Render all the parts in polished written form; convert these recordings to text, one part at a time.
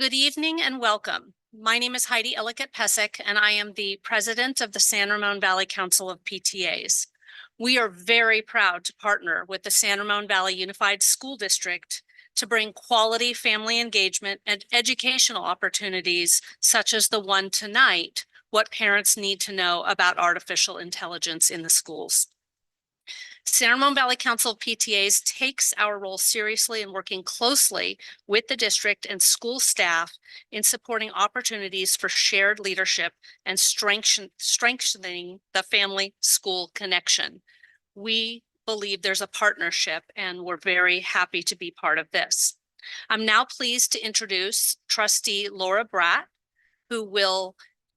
Good evening and welcome. My name is Heidi Ellicott-Pesic, and I am the president of the San Ramon Valley Council of PTAs. We are very proud to partner with the San Ramon Valley Unified School District to bring quality family engagement and educational opportunities, such as the one tonight, what parents need to know about artificial intelligence in the schools. San Ramon Valley Council of PTAs takes our role seriously in working closely with the district and school staff in supporting opportunities for shared leadership and strengthening the family-school connection. We believe there's a partnership, and we're very happy to be part of this. I'm now pleased to introduce Trustee Laura Bratt, who will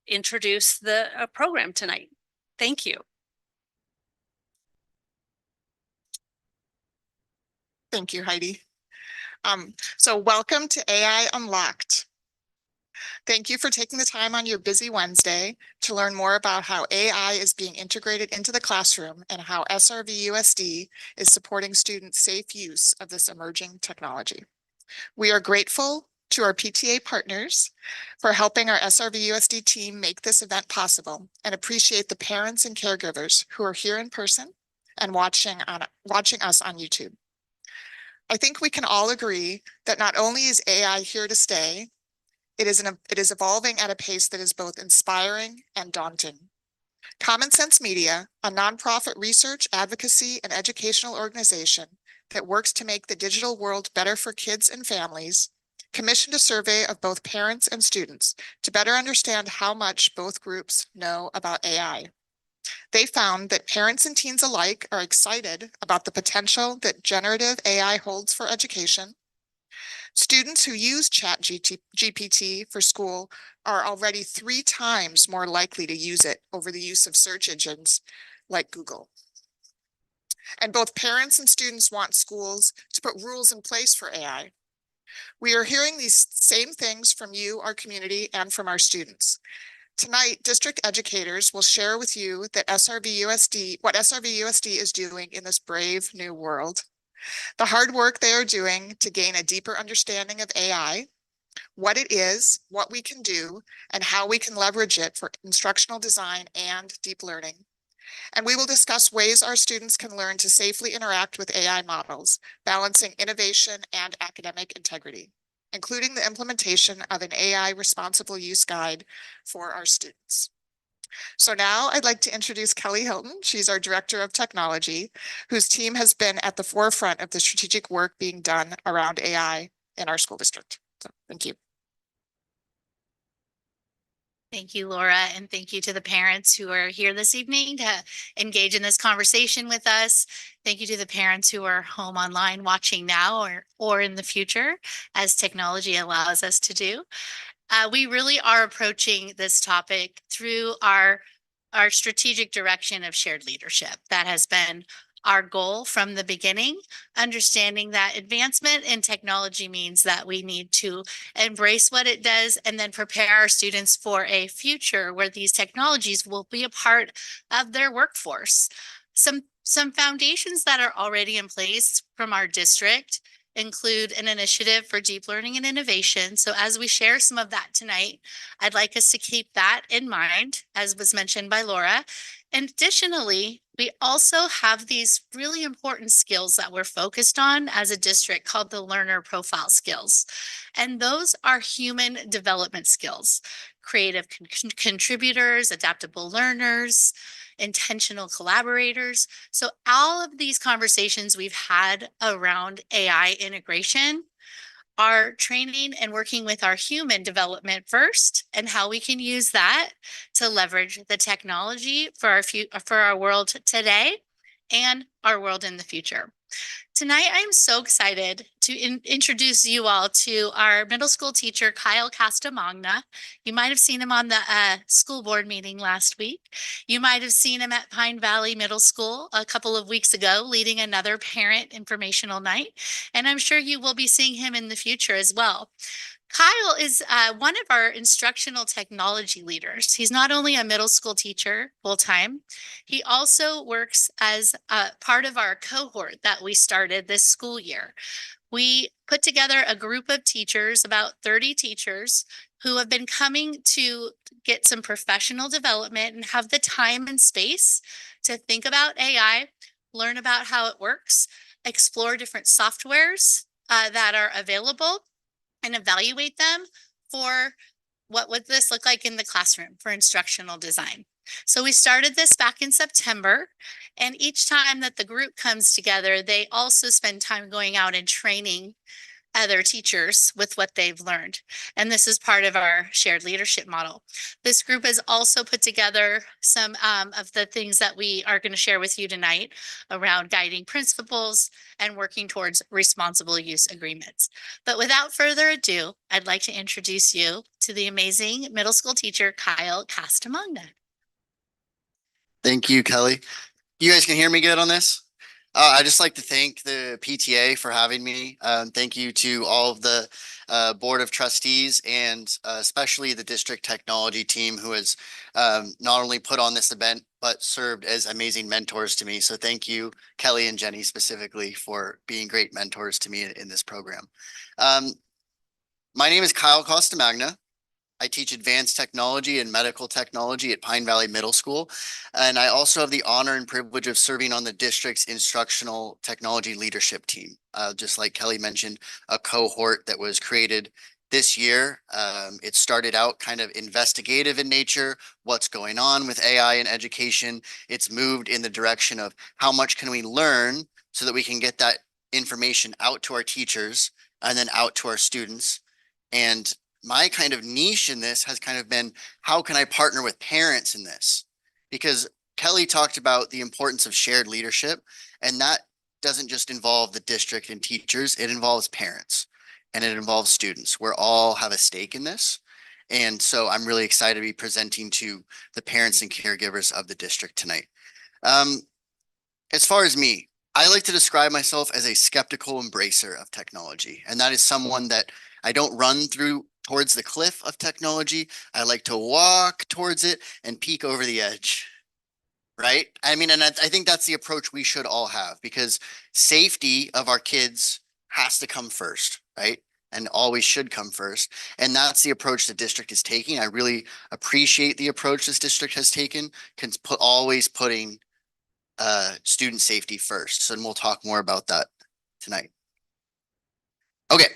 introduce the program tonight. Thank you. Thank you, Heidi. So welcome to AI Unlocked. Thank you for taking the time on your busy Wednesday to learn more about how AI is being integrated into the classroom and how SRVUSD is supporting students' safe use of this emerging technology. We are grateful to our PTA partners for helping our SRVUSD team make this event possible, and appreciate the parents and caregivers who are here in person and watching us on YouTube. I think we can all agree that not only is AI here to stay, it is evolving at a pace that is both inspiring and daunting. Common Sense Media, a nonprofit research, advocacy, and educational organization that works to make the digital world better for kids and families, commissioned a survey of both parents and students to better understand how much both groups know about AI. They found that parents and teens alike are excited about the potential that generative AI holds for education. Students who use ChatGPT for school are already 3 times more likely to use it over the use of search engines like Google. And both parents and students want schools to put rules in place for AI. We are hearing these same things from you, our community, and from our students. Tonight, district educators will share with you what SRVUSD is doing in this brave new world, the hard work they are doing to gain a deeper understanding of AI, what it is, what we can do, and how we can leverage it for instructional design and deep learning. And we will discuss ways our students can learn to safely interact with AI models, balancing innovation and academic integrity, including the implementation of an AI responsible use guide for our students. So now I'd like to introduce Kelly Hilton. She's our Director of Technology, whose team has been at the forefront of the strategic work being done around AI in our school district. So thank you. Thank you, Laura, and thank you to the parents who are here this evening to engage in this conversation with us. Thank you to the parents who are home online watching now or in the future, as technology allows us to do. We really are approaching this topic through our strategic direction of shared leadership. That has been our goal from the beginning, understanding that advancement in technology means that we need to embrace what it does and then prepare our students for a future where these technologies will be a part of their workforce. Some foundations that are already in place from our district include an initiative for deep learning and innovation. So as we share some of that tonight, I'd like us to keep that in mind, as was mentioned by Laura. And additionally, we also have these really important skills that we're focused on as a district called the learner profile skills. And those are human development skills, creative contributors, adaptable learners, intentional collaborators. So all of these conversations we've had around AI integration are training and working with our human development first, and how we can use that to leverage the technology for our world today and our world in the future. Tonight, I'm so excited to introduce you all to our middle school teacher, Kyle Costamagna. You might have seen him on the school board meeting last week. You might have seen him at Pine Valley Middle School a couple of weeks ago, leading another parent informational night. And I'm sure you will be seeing him in the future as well. Kyle is one of our instructional technology leaders. He's not only a middle school teacher full-time, he also works as part of our cohort that we started this school year. we put together a group of teachers, about 30 teachers, who have been coming to get some professional development and have the time and space to think about AI, learn about how it works, explore different softwares that are available, and evaluate them for what would this look like in the classroom for instructional design. So we started this back in September, and each time that the group comes together, they also spend time going out and training other teachers with what they've learned. And this is part of our shared leadership model. This group has also put together some of the things that we are going to share with you tonight around guiding principles and working towards responsible use agreements. But without further ado, I'd like to introduce you to the amazing middle school teacher, Kyle Costamagna. Thank you, Kelly. You guys can hear me good on this? I'd just like to thank the PTA for having me. Thank you to all of the Board of Trustees and especially the district technology team who has not only put on this event, but served as amazing mentors to me. So thank you, Kelly and Jenny specifically, for being great mentors to me in this program. My name is Kyle Costamagna. I teach advanced technology and medical technology at Pine Valley Middle School. And I also have the honor and privilege of serving on the district's instructional technology leadership team. Just like Kelly mentioned, a cohort that was created this year. It started out kind of investigative in nature, what's going on with AI in education. It's moved in the direction of how much can we learn so that we can get that information out to our teachers and then out to our students. And my kind of niche in this has kind of been, how can I partner with parents in this? Because Kelly talked about the importance of shared leadership, and that doesn't just involve the district and teachers, it involves parents and it involves students. We all have a stake in this. And so I'm really excited to be presenting to the parents and caregivers of the district tonight. As far as me, I like to describe myself as a skeptical embracer of technology. And that is someone that I don't run towards the cliff of technology. I like to walk towards it and peek over the edge, right? I mean, and I think that's the approach we should all have, because safety of our kids has to come first, right? And always should come first. And that's the approach the district is taking. I really appreciate the approach this district has taken, always putting student safety first. So we'll talk more about that tonight. Okay.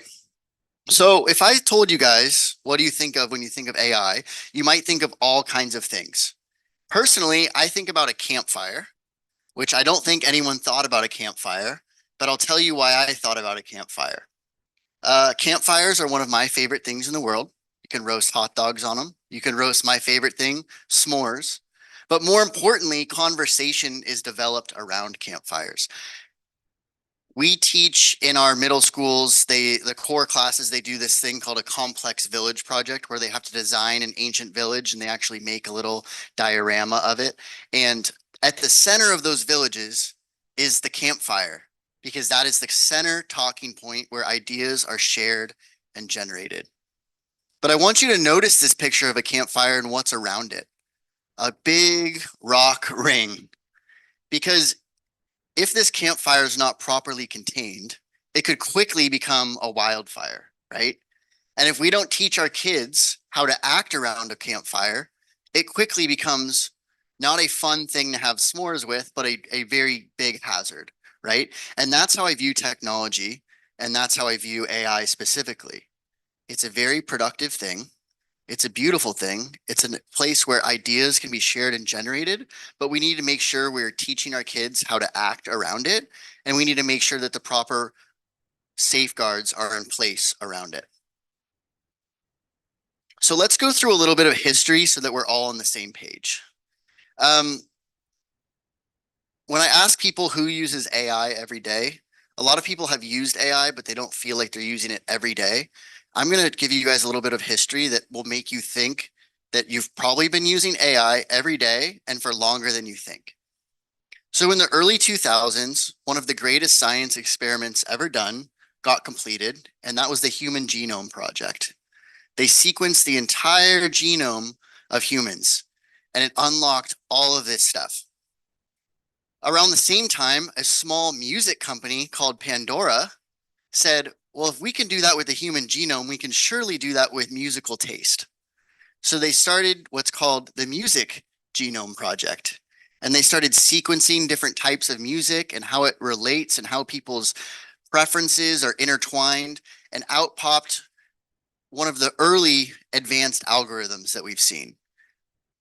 So if I told you guys, what do you think of when you think of AI? You might think of all kinds of things. Personally, I think about a campfire, which I don't think anyone thought about a campfire, but I'll tell you why I thought about a campfire. Campfires are one of my favorite things in the world. You can roast hot dogs on them. You can roast my favorite thing, s'mores. But more importantly, conversation is developed around campfires. We teach in our middle schools, the core classes, they do this thing called a complex village project where they have to design an ancient village and they actually make a little diorama of it. And at the center of those villages is the campfire, because that is the center talking point where ideas are shared and generated. But I want you to notice this picture of a campfire and what's around it. A big rock ring, because if this campfire is not properly contained, it could quickly become a wildfire, right? And if we don't teach our kids how to act around a campfire, it quickly becomes not a fun thing to have s'mores with, but a very big hazard, right? And that's how I view technology, and that's how I view AI specifically. It's a very productive thing. It's a beautiful thing. It's a place where ideas can be shared and generated, but we need to make sure we're teaching our kids how to act around it. And we need to make sure that the proper safeguards are in place around it. So let's go through a little bit of history so that we're all on the same page. When I ask people who uses AI every day, a lot of people have used AI, but they don't feel like they're using it every day. I'm going to give you guys a little bit of history that will make you think that you've probably been using AI every day and for longer than you think. So in the early 2000s, one of the greatest science experiments ever done got completed, and that was the Human Genome Project. They sequenced the entire genome of humans, and it unlocked all of this stuff. Around the same time, a small music company called Pandora said, well, if we can do that with the human genome, we can surely do that with musical taste. So they started what's called the Music Genome Project. And they started sequencing different types of music and how it relates and how people's preferences are intertwined. And out popped one of the early advanced algorithms that we've seen.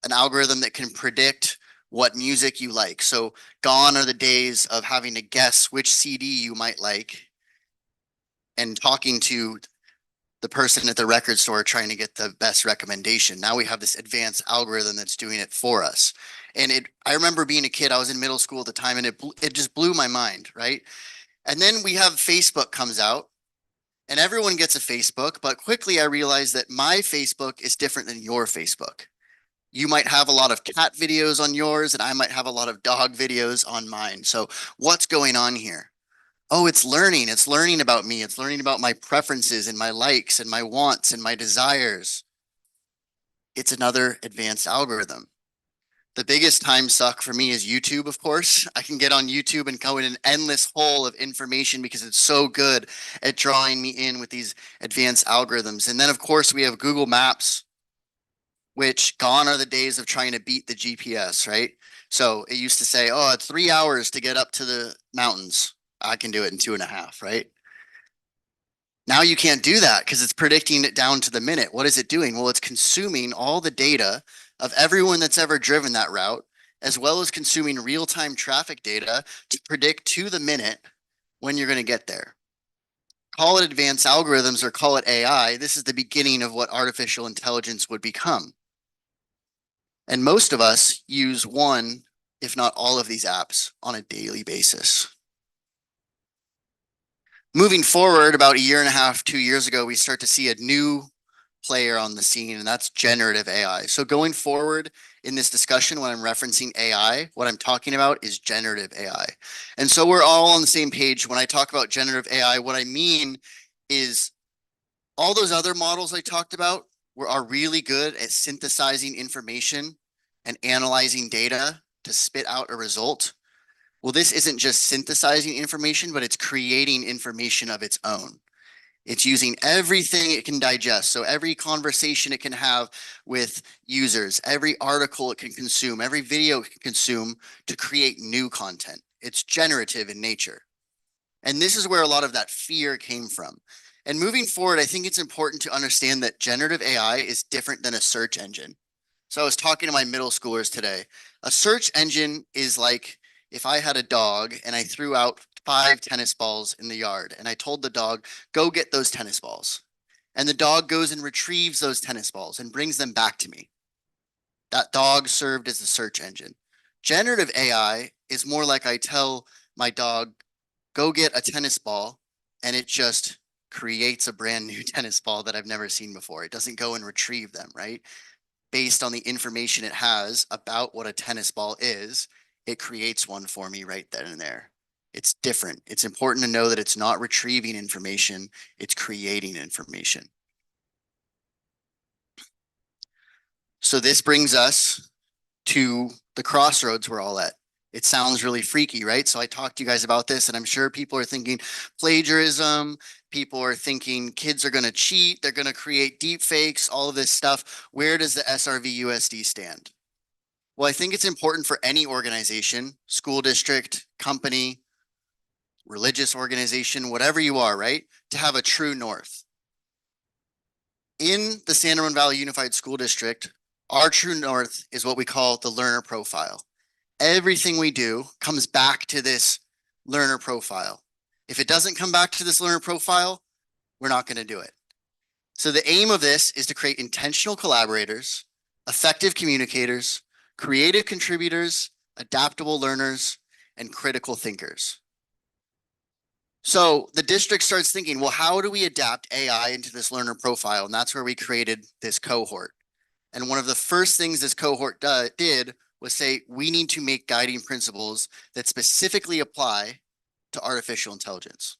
An algorithm that can predict what music you like. So gone are the days of having to guess which CD you might like and talking to the person at the record store trying to get the best recommendation. Now we have this advanced algorithm that's doing it for us. And I remember being a kid, I was in middle school at the time, and it just blew my mind, right? And then we have Facebook comes out, and everyone gets a Facebook, but quickly I realized that my Facebook is different than your Facebook. You might have a lot of cat videos on yours, and I might have a lot of dog videos on mine. So what's going on here? Oh, it's learning. It's learning about me. It's learning about my preferences and my likes and my wants and my desires. It's another advanced algorithm. The biggest time suck for me is YouTube, of course. I can get on YouTube and go in an endless hole of information because it's so good at drawing me in with these advanced algorithms. And then, of course, we have Google Maps, which gone are the days of trying to beat the GPS, right? So it used to say, oh, it's 3 hours to get up to the mountains. I can do it in 2.5, right? Now you can't do that because it's predicting it down to the minute. What is it doing? Well, it's consuming all the data of everyone that's ever driven that route, as well as consuming real-time traffic data to predict to the minute when you're going to get there. Call it advanced algorithms or call it AI. This is the beginning of what artificial intelligence would become. And most of us use one, if not all of these apps on a daily basis. Moving forward, about 1.5 years, 2 years ago, we start to see a new player on the scene, and that's generative AI. So going forward in this discussion, when I'm referencing AI, what I'm talking about is generative AI. And so we're all on the same page. When I talk about generative AI, what I mean is all those other models I talked about are really good at synthesizing information and analyzing data to spit out a result. Well, this isn't just synthesizing information, but it's creating information of its own. It's using everything it can digest. So every conversation it can have with users, every article it can consume, every video it can consume to create new content. It's generative in nature. And this is where a lot of that fear came from. And moving forward, I think it's important to understand that generative AI is different than a search engine. So I was talking to my middle schoolers today. A search engine is like if I had a dog and I threw out 5 tennis balls in the yard and I told the dog, go get those tennis balls. And the dog goes and retrieves those tennis balls and brings them back to me. That dog served as the search engine. Generative AI is more like I tell my dog, go get a tennis ball, and it just creates a brand new tennis ball that I've never seen before. It doesn't go and retrieve them, right? Based on the information it has about what a tennis ball is, it creates one for me right then and there. It's different. It's important to know that it's not retrieving information, it's creating information. So this brings us to the crossroads we're all at. It sounds really freaky, right? So I talked to you guys about this, and I'm sure people are thinking plagiarism. People are thinking kids are going to cheat. They're going to create deep fakes, all of this stuff. Where does the SRVUSD stand? Well, I think it's important for any organization, school district, company, religious organization, whatever you are, right, to have a true north. In the San Ramon Valley Unified School District, our true north is what we call the learner profile. Everything we do comes back to this learner profile. If it doesn't come back to this learner profile, we're not going to do it. So the aim of this is to create intentional collaborators, effective communicators, creative contributors, adaptable learners, and critical thinkers. So the district starts thinking, well, how do we adapt AI into this learner profile? And that's where we created this cohort. And one of the first things this cohort did was say, we need to make guiding principles that specifically apply to artificial intelligence.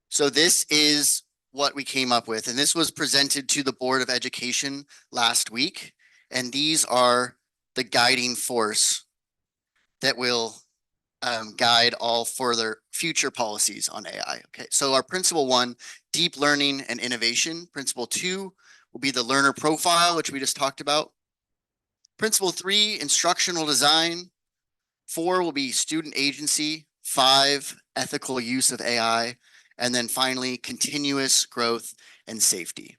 So this is what we came up with. And this was presented to the Board of Education last week. And these are the guiding force that will guide all further future policies on AI. Okay, so our principle 1, deep learning and innovation. Principle 2 will be the learner profile, which we just talked about. Principle 3, instructional design. 4 will be student agency. 5, ethical use of AI. And then finally, continuous growth and safety.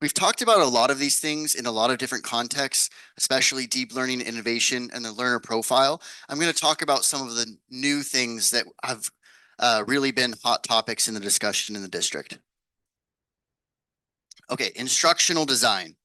We've talked about a lot of these things in a lot of different contexts, especially deep learning, innovation, and the learner profile. I'm going to talk about some of the new things that have really been hot topics in the discussion in the district. Okay, instructional design.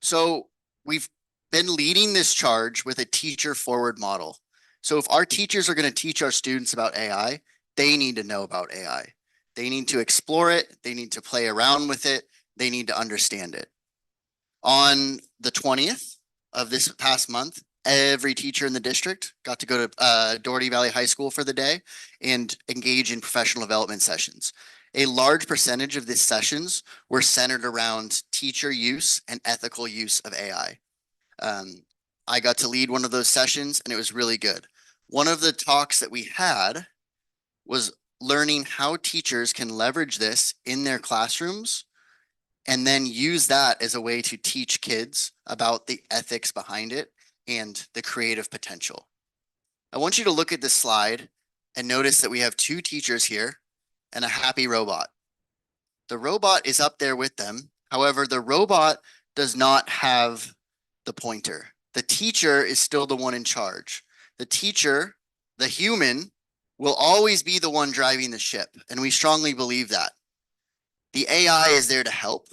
So we've been leading this charge with a teacher forward model. So if our teachers are going to teach our students about AI, they need to know about AI. They need to explore it. They need to play around with it. They need to understand it. On the 20th of this past month, every teacher in the district got to go to Doherty Valley High School for the day and engage in professional development sessions. A large percentage of these sessions were centered around teacher use and ethical use of AI. I got to lead one of those sessions and it was really good. One of the talks that we had was learning how teachers can leverage this in their classrooms and then use that as a way to teach kids about the ethics behind it and the creative potential. I want you to look at this slide and notice that we have 2 teachers here and a happy robot. The robot is up there with them. However, the robot does not have the pointer. The teacher is still the one in charge. The teacher, the human, will always be the one driving the ship, and we strongly believe that. The AI is there to help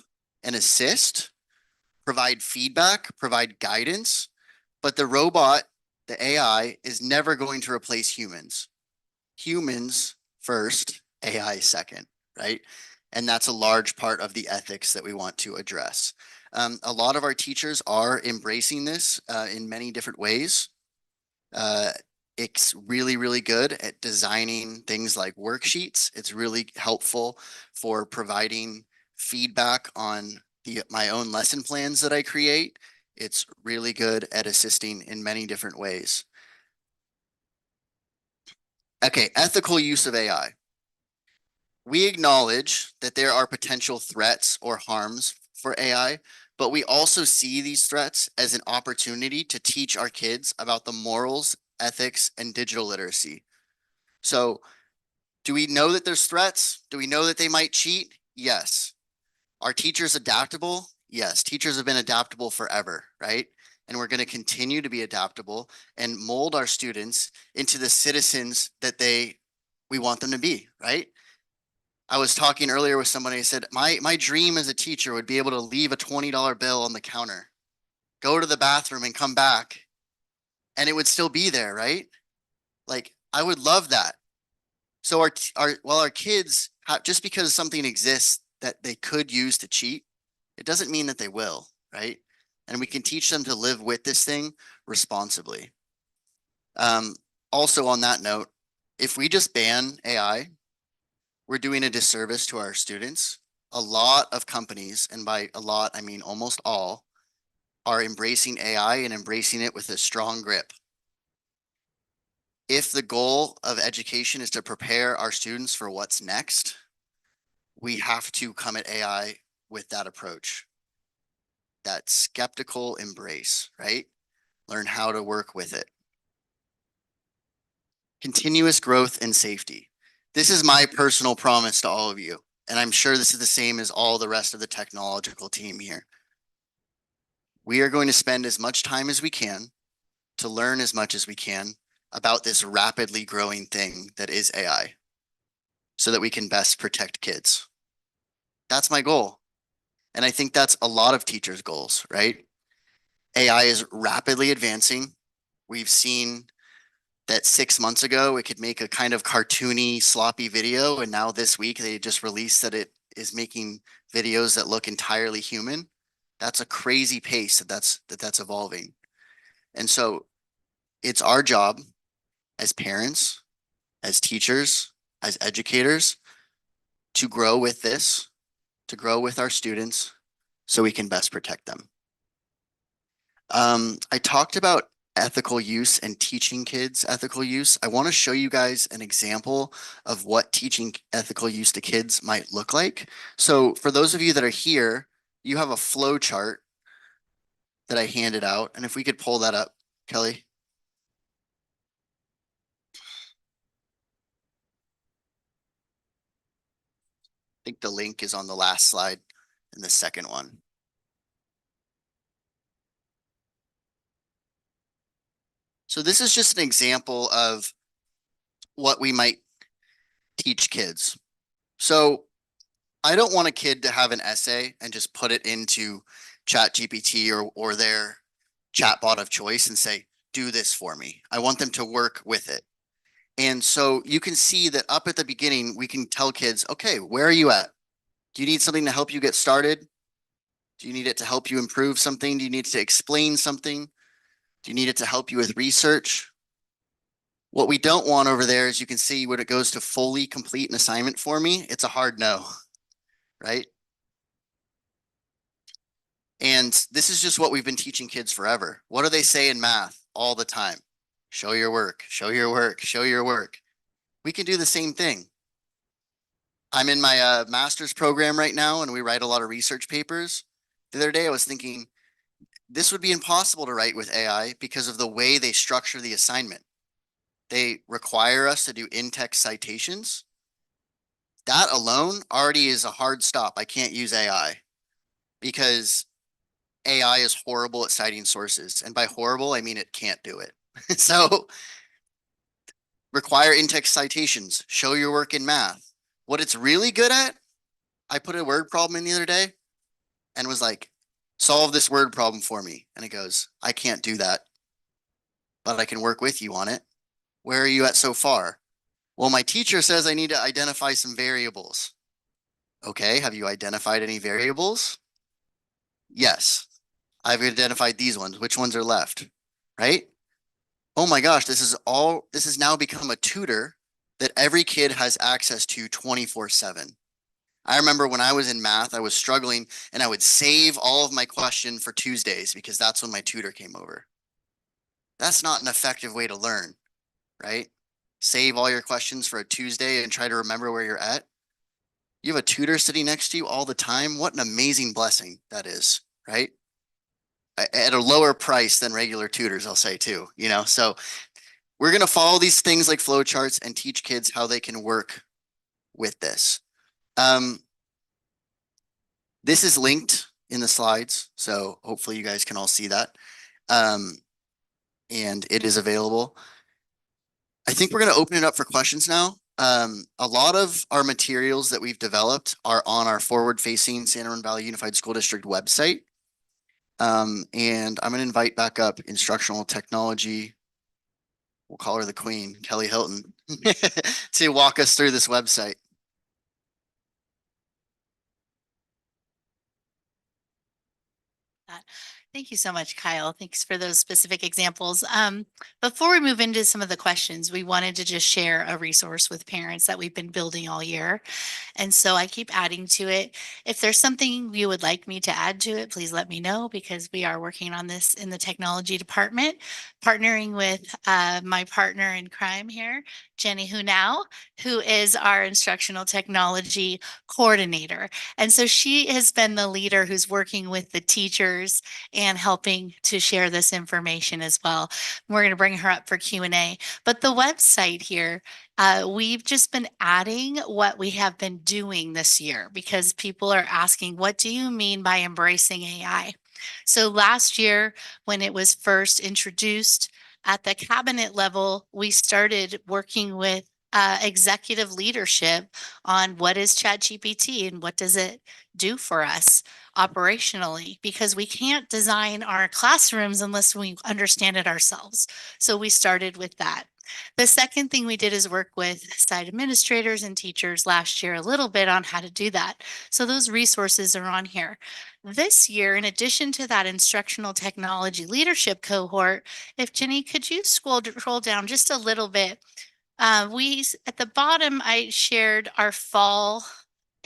and assist, provide feedback, provide guidance, but the robot, the AI, is never going to replace humans. Humans first, AI second, right? And that's a large part of the ethics that we want to address. A lot of our teachers are embracing this in many different ways. It's really, really good at designing things like worksheets. It's really helpful for providing feedback on my own lesson plans that I create. It's really good at assisting in many different ways. Okay, ethical use of AI. We acknowledge that there are potential threats or harms for AI, but we also see these threats as an opportunity to teach our kids about the morals, ethics, and digital literacy. So do we know that there's threats? Do we know that they might cheat? Yes. Are teachers adaptable? Yes. Teachers have been adaptable forever, right? And we're going to continue to be adaptable and mold our students into the citizens that we want them to be, right? I was talking earlier with somebody. I said, my dream as a teacher would be able to leave a $20 bill on the counter, go to the bathroom and come back, and it would still be there, right? Like, I would love that. So our kids, just because something exists that they could use to cheat, it doesn't mean that they will, right? And we can teach them to live with this thing responsibly. Also on that note, if we just ban AI, we're doing a disservice to our students. A lot of companies, and by a lot, I mean almost all, are embracing AI and embracing it with a strong grip. If the goal of education is to prepare our students for what's next, we have to come at AI with that approach, that skeptical embrace, right? Learn how to work with it. Continuous growth and safety. This is my personal promise to all of you, and I'm sure this is the same as all the rest of the technological team here. We are going to spend as much time as we can to learn as much as we can about this rapidly growing thing that is AI, so that we can best protect kids. That's my goal. And I think that's a lot of teachers' goals, right? AI is rapidly advancing. We've seen that 6 months ago, it could make a kind of cartoony, sloppy video. And now this week, they just released that it is making videos that look entirely human. That's a crazy pace that's evolving. And so it's our job as parents, as teachers, as educators, to grow with this, to grow with our students so we can best protect them. I talked about ethical use and teaching kids ethical use, I want to show you guys an example of what teaching ethical use to kids might look like. So for those of you that are here, you have a flow chart that I handed out. And if we could pull that up, Kelly. I think the link is on the last slide and the second one. So this is just an example of what we might teach kids. So I don't want a kid to have an essay and just put it into ChatGPT or their chatbot of choice and say, do this for me. I want them to work with it. And so you can see that up at the beginning, we can tell kids, okay, where are you at? Do you need something to help you get started? Do you need it to help you improve something? Do you need to explain something? Do you need it to help you with research? What we don't want over there is you can see when it goes to fully complete an assignment for me, it's a hard no, right? And this is just what we've been teaching kids forever. What do they say in math all the time? Show your work, show your work, show your work. We can do the same thing. I'm in my master's program right now and we write a lot of research papers. The other day I was thinking, this would be impossible to write with AI because of the way they structure the assignment. They require us to do in-text citations. That alone already is a hard stop. I can't use AI because AI is horrible at citing sources. And by horrible, I mean it can't do it. So require in-text citations, show your work in math. What it's really good at, I put a word problem in the other day and was like, solve this word problem for me. And it goes, I can't do that, but I can work with you on it. Where are you at so far? Well, my teacher says I need to identify some variables. Okay, have you identified any variables? Yes, I've identified these ones. Which ones are left, right? Oh my gosh, this has now become a tutor that every kid has access to 24/7. I remember when I was in math, I was struggling and I would save all of my question for Tuesdays because that's when my tutor came over. That's not an effective way to learn, right? Save all your questions for a Tuesday and try to remember where you're at. You have a tutor sitting next to you all the time. What an amazing blessing that is, right? At a lower price than regular tutors, I'll say too, so we're going to follow these things like flowcharts and teach kids how they can work with this. This is linked in the slides, so hopefully you guys can all see that. And it is available. I think we're going to open it up for questions now. A lot of our materials that we've developed are on our forward-facing San Ramon Valley Unified School District website. And I'm going to invite back up instructional technology. We'll call her the queen, Kelly Hilton, to walk us through this website. Thank you so much, Kyle. Thanks for those specific examples. Before we move into some of the questions, we wanted to just share a resource with parents that we've been building all year. And so I keep adding to it. If there's something you would like me to add to it, please let me know because we are working on this in the technology department, partnering with my partner in crime here, Jenny Hunau, who is our instructional technology coordinator. And so she has been the leader who's working with the teachers and helping to share this information as well. We're going to bring her up for Q&A. But the website here, we've just been adding what we have been doing this year because people are asking, what do you mean by embracing AI? So last year, when it was first introduced at the cabinet level, we started working with executive leadership on what is ChatGPT and what does it do for us operationally, because we can't design our classrooms unless we understand it ourselves. So we started with that. The second thing we did is work with site administrators and teachers last year a little bit on how to do that. So those resources are on here. This year, in addition to that instructional technology leadership cohort, if Jenny, could you scroll down just a little bit? At the bottom, I shared our fall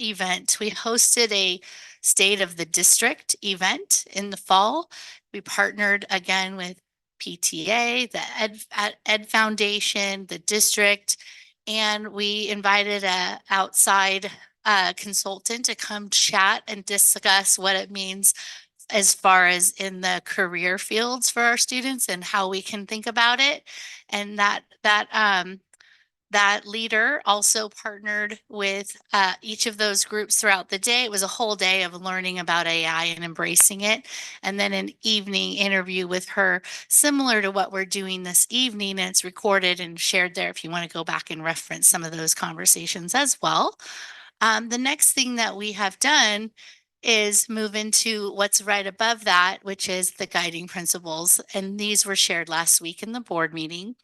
event. We hosted a State of the District event in the fall. We partnered again with PTA, the Ed Foundation, the district, and we invited a outside consultant to come chat and discuss what it means as far as in the career fields for our students and how we can think about it. And that leader also partnered with each of those groups throughout the day. It was a whole day of learning about AI and embracing it. And then an evening interview with her, similar to what we're doing this evening. And it's recorded and shared there if you want to go back and reference some of those conversations as well. The next thing that we have done is move into what's right above that, which is the guiding principles. And these were shared last week in the board meeting.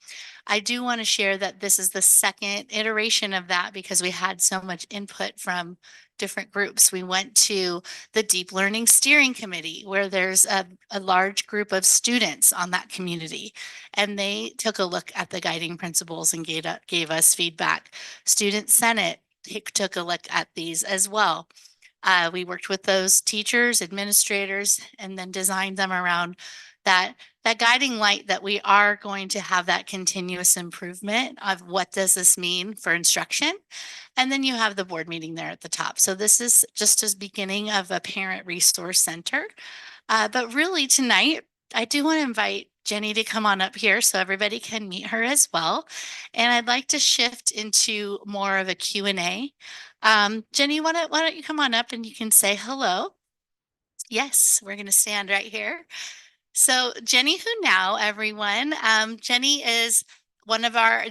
I do want to share that this is the second iteration of that because we had so much input from different groups. We went to the Deep Learning Steering Committee where there's a large group of students on that community, and they took a look at the guiding principles and gave us feedback. Student Senate took a look at these as well. We worked with those teachers, administrators, and then designed them around that guiding light that we are going to have that continuous improvement of what does this mean for instruction. And then you have the board meeting there at the top. So this is just a beginning of a parent resource center. But really tonight, I do want to invite Jenny to come on up here so everybody can meet her as well. And I'd like to shift into more of a Q&A. Jenny, why don't you come on up and you can say hello? Yes, we're going to stand right here. So Jenny Who Now, everyone. Jenny is one of our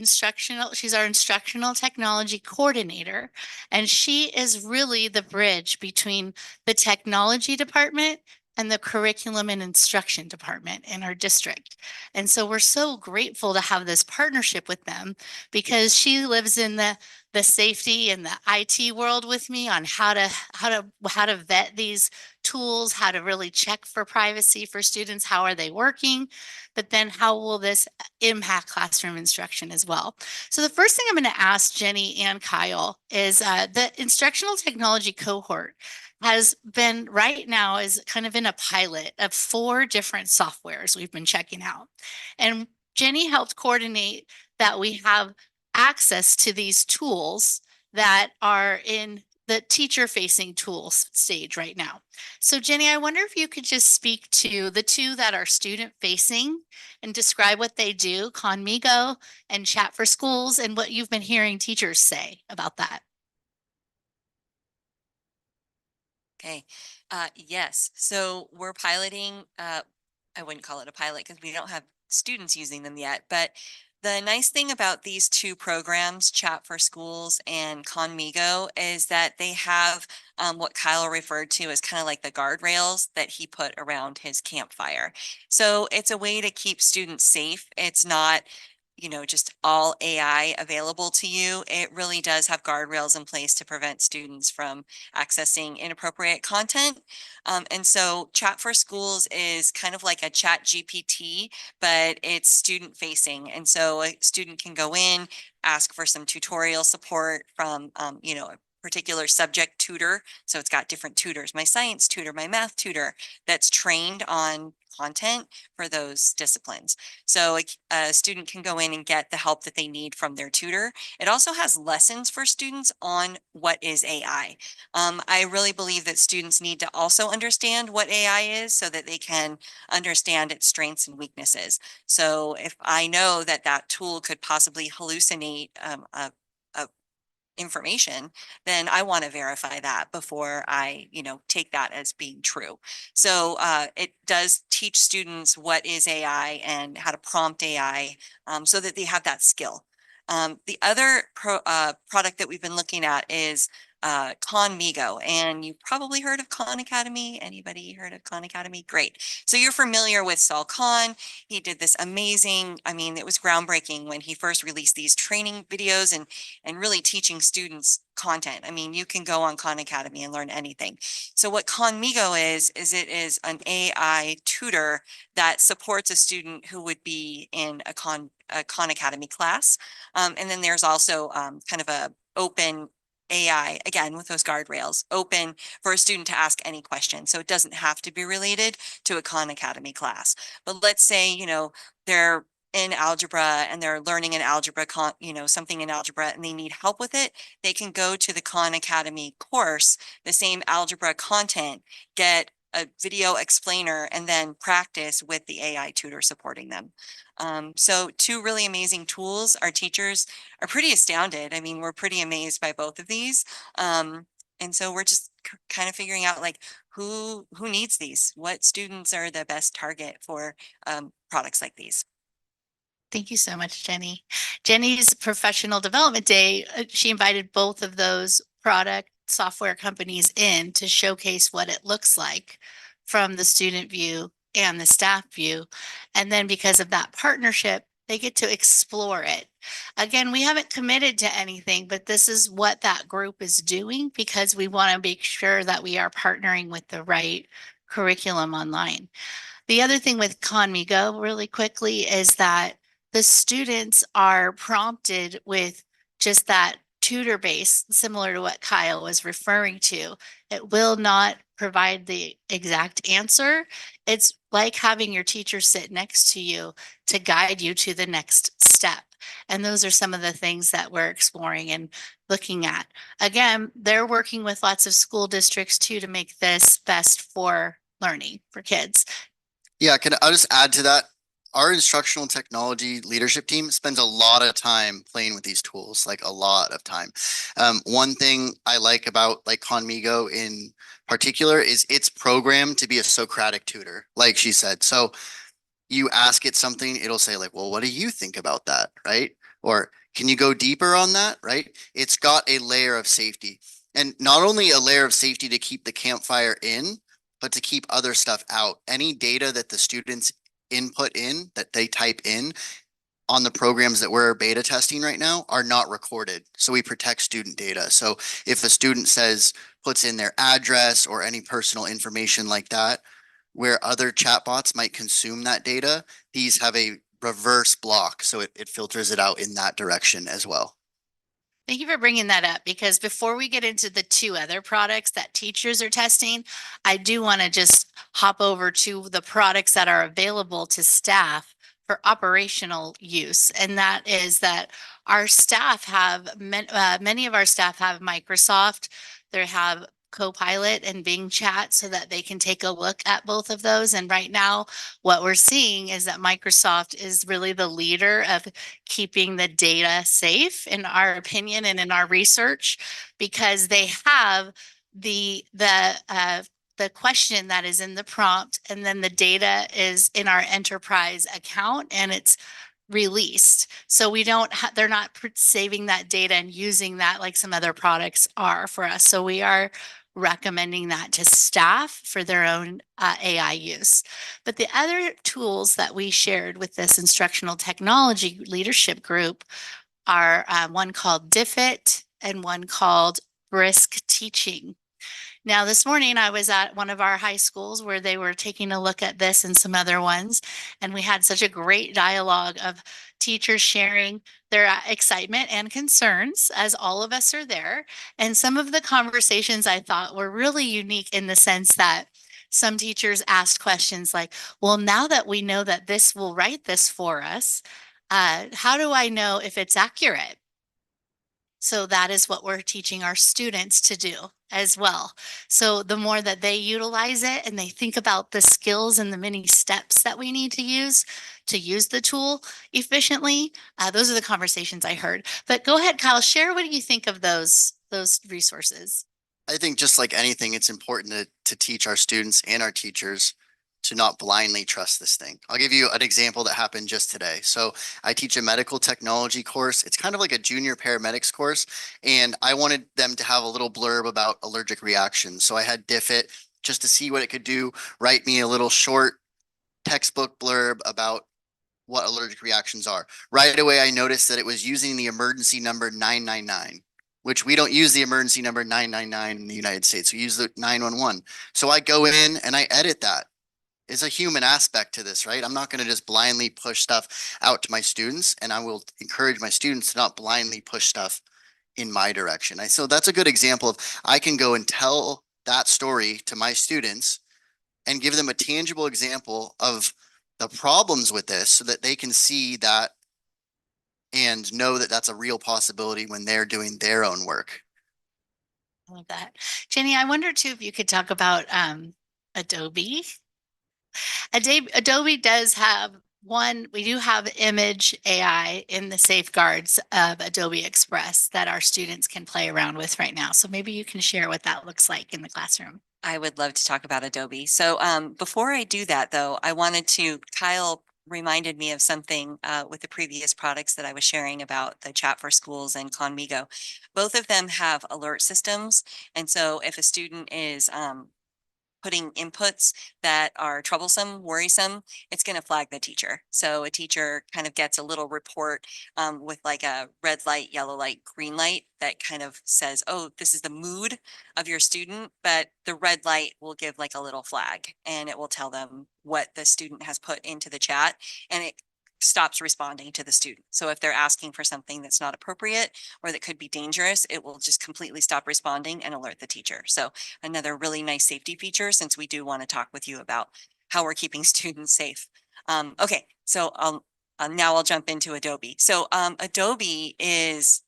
she's our instructional technology coordinator, and she is really the bridge between the technology department and the curriculum and instruction department in our district. And so we're so grateful to have this partnership with them because she lives in the safety and the IT world with me on how to vet these tools, how to really check for privacy for students, how are they working, but then how will this impact classroom instruction as well. So the first thing I'm going to ask Jenny and Kyle is the instructional technology cohort has been right now is kind of in a pilot of 4 different softwares we've been checking out. And Jenny helped coordinate that we have access to these tools that are in the teacher facing tools stage right now. So Jenny, I wonder if you could just speak to the 2 that are student facing and describe what they do, Conmigo and Chat for Schools, and what you've been hearing teachers say about that. Okay. Yes. So we're piloting, I wouldn't call it a pilot because we don't have students using them yet, but the nice thing about these 2 programs, Chat for Schools and Conmigo, is that they have what Kyle referred to as kind of like the guardrails that he put around his campfire. So it's a way to keep students safe. It's not, just all AI available to you. It really does have guardrails in place to prevent students from accessing inappropriate content. And so Chat for Schools is kind of like a Chat GPT, but it's student facing. And so a student can go in, ask for some tutorial support from, a particular subject tutor. So it's got different tutors, my science tutor, my math tutor, that's trained on content for those disciplines. So a student can go in and get the help that they need from their tutor. It also has lessons for students on what is AI. I really believe that students need to also understand what AI is so that they can understand its strengths and weaknesses. So if I know that that tool could possibly hallucinate a information, then I want to verify that before I, take that as being true. So it does teach students what is AI and how to prompt AI so that they have that skill. The other product that we've been looking at is Conmigo, and you've probably heard of Khan Academy. Anybody heard of Khan Academy? Great. So you're familiar with Saul Khan. He did this amazing, it was groundbreaking when he first released these training videos and really teaching students content. You can go on Khan Academy and learn anything. So what Conmigo is it is an AI tutor that supports a student who would be in a Khan Academy class. And then there's also kind of a open AI, again, with those guardrails, open for a student to ask any question. So it doesn't have to be related to a Khan Academy class. But let's say, they're in algebra and they're learning an algebra, something in algebra and they need help with it. They can go to the Khan Academy course, the same algebra content, get a video explainer, and then practice with the AI tutor supporting them. So two really amazing tools. Our teachers are pretty astounded. I mean, we're pretty amazed by both of these. And so we're just kind of figuring out like who needs these, what students are the best target for products like these. Thank you so much, Jenny. Jenny's professional development day, she invited both of those product software companies in to showcase what it looks like from the student view and the staff view. And then because of that partnership, they get to explore it. Again, we haven't committed to anything, but this is what that group is doing because we want to make sure that we are partnering with the right curriculum online. The other thing with Conmigo really quickly is that the students are prompted with just that tutor base, similar to what Kyle was referring to. It will not provide the exact answer. It's like having your teacher sit next to you to guide you to the next step. And those are some of the things that we're exploring and looking at. Again, they're working with lots of school districts too to make this best for learning for kids. Yeah, I'll just add to that. Our instructional technology leadership team spends a lot of time playing with these tools, like a lot of time. One thing I like about like Conmigo in particular is it's programmed to be a Socratic tutor, like she said. So you ask it something, it'll say like, well, what do you think about that? Right? Or can you go deeper on that? Right? It's got a layer of safety, and not only a layer of safety to keep the campfire in, but to keep other stuff out. Any data that the students input in, that they type in on the programs that we're beta testing right now, are not recorded. So we protect student data. So if a student puts in their address or any personal information like that, where other chatbots might consume that data, these have a reverse block. So it filters it out in that direction as well. Thank you for bringing that up, because before we get into the two other products that teachers are testing, I do want to just hop over to the products that are available to staff for operational use. And that is that our staff have, many of our staff have Microsoft. They have Copilot and Bing Chat so that they can take a look at both of those. And right now, what we're seeing is that Microsoft is really the leader of keeping the data safe, in our opinion and in our research, because they have the question that is in the prompt, and then the data is in our enterprise account and it's released. So we don't they're not saving that data and using that like some other products are for us. So we are recommending that to staff for their own AI use. But the other tools that we shared with this instructional technology leadership group are one called DIFIT and one called Brisk Teaching. Now, this morning I was at one of our high schools where they were taking a look at this and some other ones, and we had such a great dialogue of teachers sharing their excitement and concerns, as all of us are there. And some of the conversations I thought were really unique in the sense that some teachers asked questions like, well, now that we know that this will write this for us, how do I know if it's accurate? So that is what we're teaching our students to do as well. So the more that they utilize it and they think about the skills and the many steps that we need to use the tool efficiently, those are the conversations I heard. But go ahead, Kyle, share what do you think of those resources? I think just like anything, it's important to teach our students and our teachers to not blindly trust this thing. I'll give you an example that happened just today. So I teach a medical technology course. It's kind of like a junior paramedics course. And I wanted them to have a little blurb about allergic reactions. So I had DIFIT just to see what it could do, write me a little short textbook blurb about what allergic reactions are. Right away, I noticed that it was using the emergency number 999, which we don't use the emergency number 999 in the United States. We use the 911. So I go in and I edit that. Is a human aspect to this, right? I'm not going to just blindly push stuff out to my students, and I will encourage my students to not blindly push stuff in my direction. So that's a good example of I can go and tell that story to my students and give them a tangible example of the problems with this so that they can see that and know that that's a real possibility when they're doing their own work. I love that. Jenny, I wonder too if you could talk about Adobe. Adobe does have one, we do have image AI in the safeguards of Adobe Express that our students can play around with right now. So maybe you can share what that looks like in the classroom. I would love to talk about Adobe. So before I do that though, I wanted to, Kyle reminded me of something with the previous products that I was sharing about the Chat for Schools and Conmigo. Both of them have alert systems. And so if a student is putting inputs that are troublesome, worrisome, it's going to flag the teacher. So a teacher kind of gets a little report with like a red light, yellow light, green light that kind of says, oh, this is the mood of your student, but the red light will give like a little flag and it will tell them what the student has put into the chat, and it stops responding to the student. So if they're asking for something that's not appropriate or that could be dangerous, it will just completely stop responding and alert the teacher. So another really nice safety feature, since we do want to talk with you about how we're keeping students safe. Okay, so now I'll jump into Adobe. So Adobe is,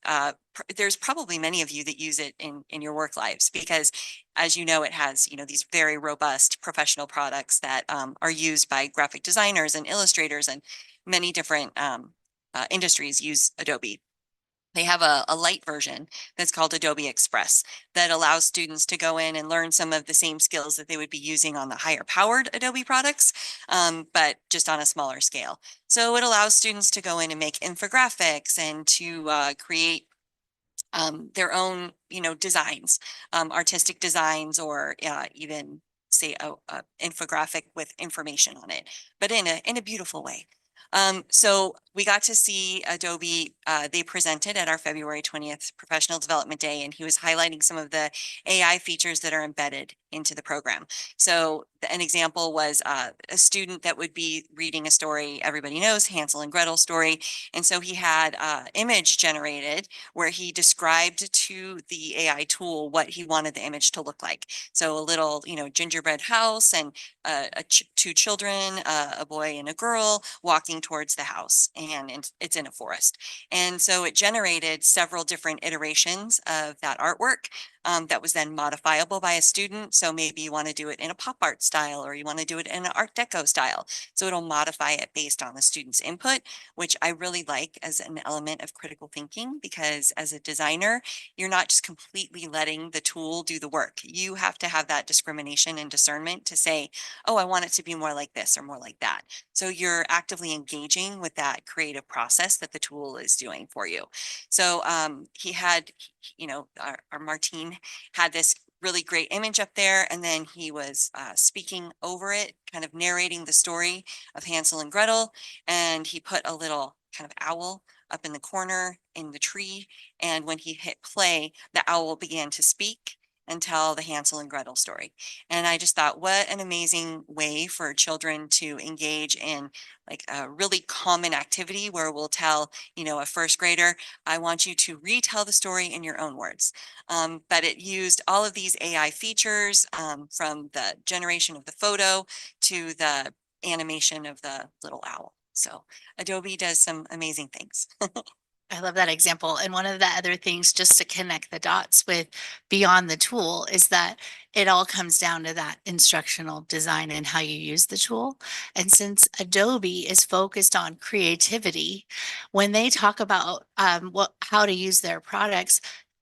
there's probably many of you that use it in your work lives because, as you know, it has, these very robust professional products that are used by graphic designers and illustrators, and many different industries use Adobe. They have a light version that's called Adobe Express that allows students to go in and learn some of the same skills that they would be using on the higher powered Adobe products, but just on a smaller scale. So it allows students to go in and make infographics and to create their own, designs, artistic designs, or even say a infographic with information on it, but in a beautiful way. So we got to see Adobe, they presented at our February 20th Professional Development Day, and he was highlighting some of the AI features that are embedded into the program. So an example was a student that would be reading a story everybody knows, Hansel and Gretel story. And so he had image generated where he described to the AI tool what he wanted the image to look like. So a little, gingerbread house and two children, a boy and a girl walking towards the house, and it's in a forest. And so it generated several different iterations of that artwork that was then modifiable by a student. So maybe you want to do it in a pop art style, or you want to do it in an Art Deco style. So it'll modify it based on the student's input, which I really like as an element of critical thinking, because as a designer, you're not just completely letting the tool do the work. You have to have that discrimination and discernment to say, oh, I want it to be more like this or more like that. So you're actively engaging with that creative process that the tool is doing for you. So he had, our Martine had this really great image up there, and then he was speaking over it, kind of narrating the story of Hansel and Gretel, and he put a little kind of owl up in the corner in the tree, and when he hit play, the owl began to speak and tell the Hansel and Gretel story. And I just thought, what an amazing way for children to engage in like a really common activity where we'll tell, a first grader, I want you to retell the story in your own words. But it used all of these AI features, from the generation of the photo to the animation of the little owl. So Adobe does some amazing things. I love that example. And one of the other things, just to connect the dots with beyond the tool, is that it all comes down to that instructional design and how you use the tool. And since Adobe is focused on creativity, when they talk about how to use their products,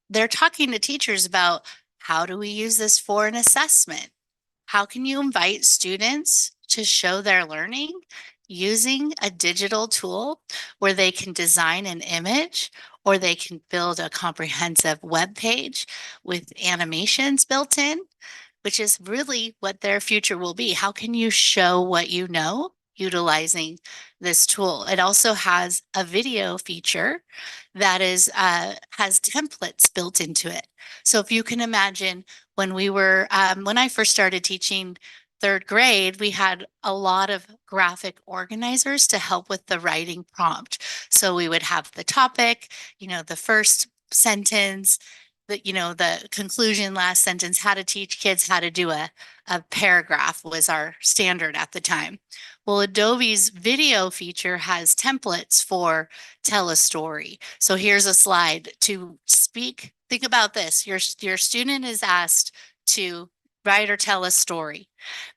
they're talking to teachers about how do we use this for an assessment? How can you invite students to show their learning using a digital tool where they can design an image or they can build a comprehensive web page with animations built in, which is really what their future will be. How can you show what you know utilizing this tool? It also has a video feature that has templates built into it. So if you can imagine when when I first started teaching third grade, we had a lot of graphic organizers to help with the writing prompt. So we would have the topic, the first sentence, the conclusion, last sentence, how to teach kids how to do a paragraph was our standard at the time. Well, Adobe's video feature has templates for tell a story. So here's a slide to speak. Think about this. Your student is asked to write or tell a story.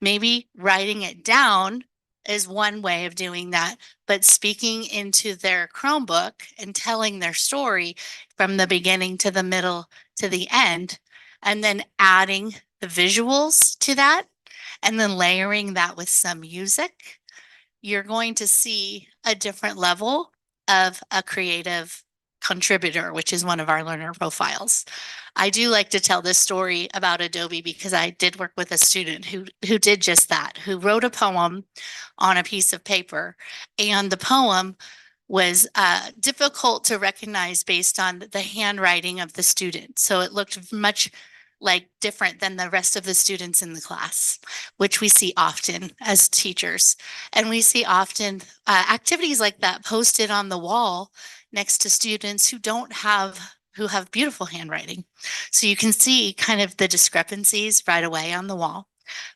Maybe writing it down is one way of doing that, but speaking into their Chromebook and telling their story from the beginning to the middle to the end, and then adding the visuals to that, and then layering that with some music, you're going to see a different level of a creative contributor, which is one of our learner profiles. I do like to tell this story about Adobe because I did work with a student who did just that, who wrote a poem on a piece of paper, and the poem was difficult to recognize based on the handwriting of the student. So it looked much like different than the rest of the students in the class, which we see often as teachers. And we see often activities like that posted on the wall next to students who have beautiful handwriting. So you can see kind of the discrepancies right away on the wall.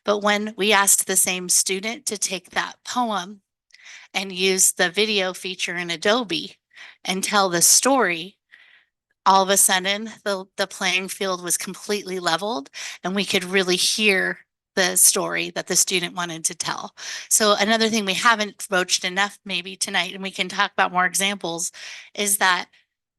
But when we asked the same student to take that poem and use the video feature in Adobe and tell the story, all of a sudden the playing field was completely leveled and we could really hear the story that the student wanted to tell. So another thing we haven't broached enough maybe tonight, and we can talk about more examples, is that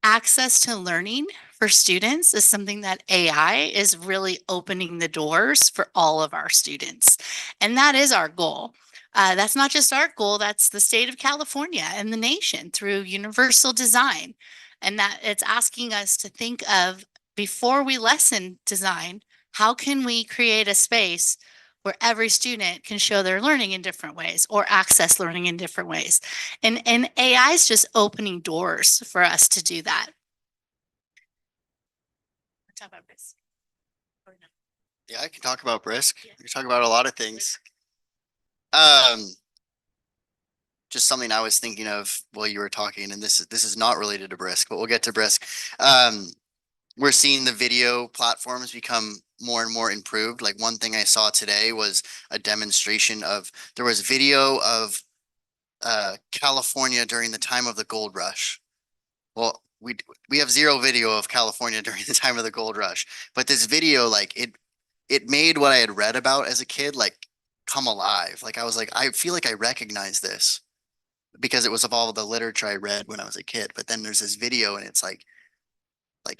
access to learning for students is something that AI is really opening the doors for all of our students. And that is our goal. That's not just our goal, that's the state of California and the nation through universal design. And that it's asking us to think of, before we lesson design, how can we create a space where every student can show their learning in different ways or access learning in different ways. And AI is just opening doors for us to do that. Talk about this. Yeah, I can talk about Brisk. Yeah. We can talk about a lot of things. Just something I was thinking of while you were talking, and this is not related to Brisk, but we'll get to Brisk. We're seeing the video platforms become more and more improved. Like one thing I saw today was a demonstration of, there was video of California during the time of the gold rush. Well, we have zero video of California during the time of the gold rush, but this video, like it made what I had read about as a kid like come alive. Like I was like, I feel like I recognize this because it was of all the literature I read when I was a kid. But then there's this video and it's like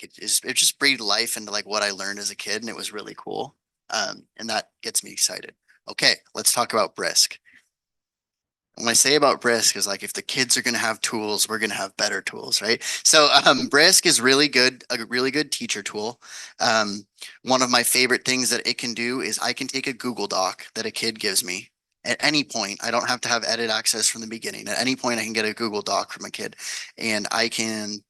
it just breathed life into like what I learned as a kid, and it was really cool. And that gets me excited. Okay, let's talk about Brisk. When I say about Brisk is like, if the kids are going to have tools, we're going to have better tools, right? So Brisk is really good, a really good teacher tool. One of my favorite things that it can do is I can take a Google Doc that a kid gives me at any point. I don't have to have edit access from the beginning. At any point, I can get a Google Doc from a kid, and I can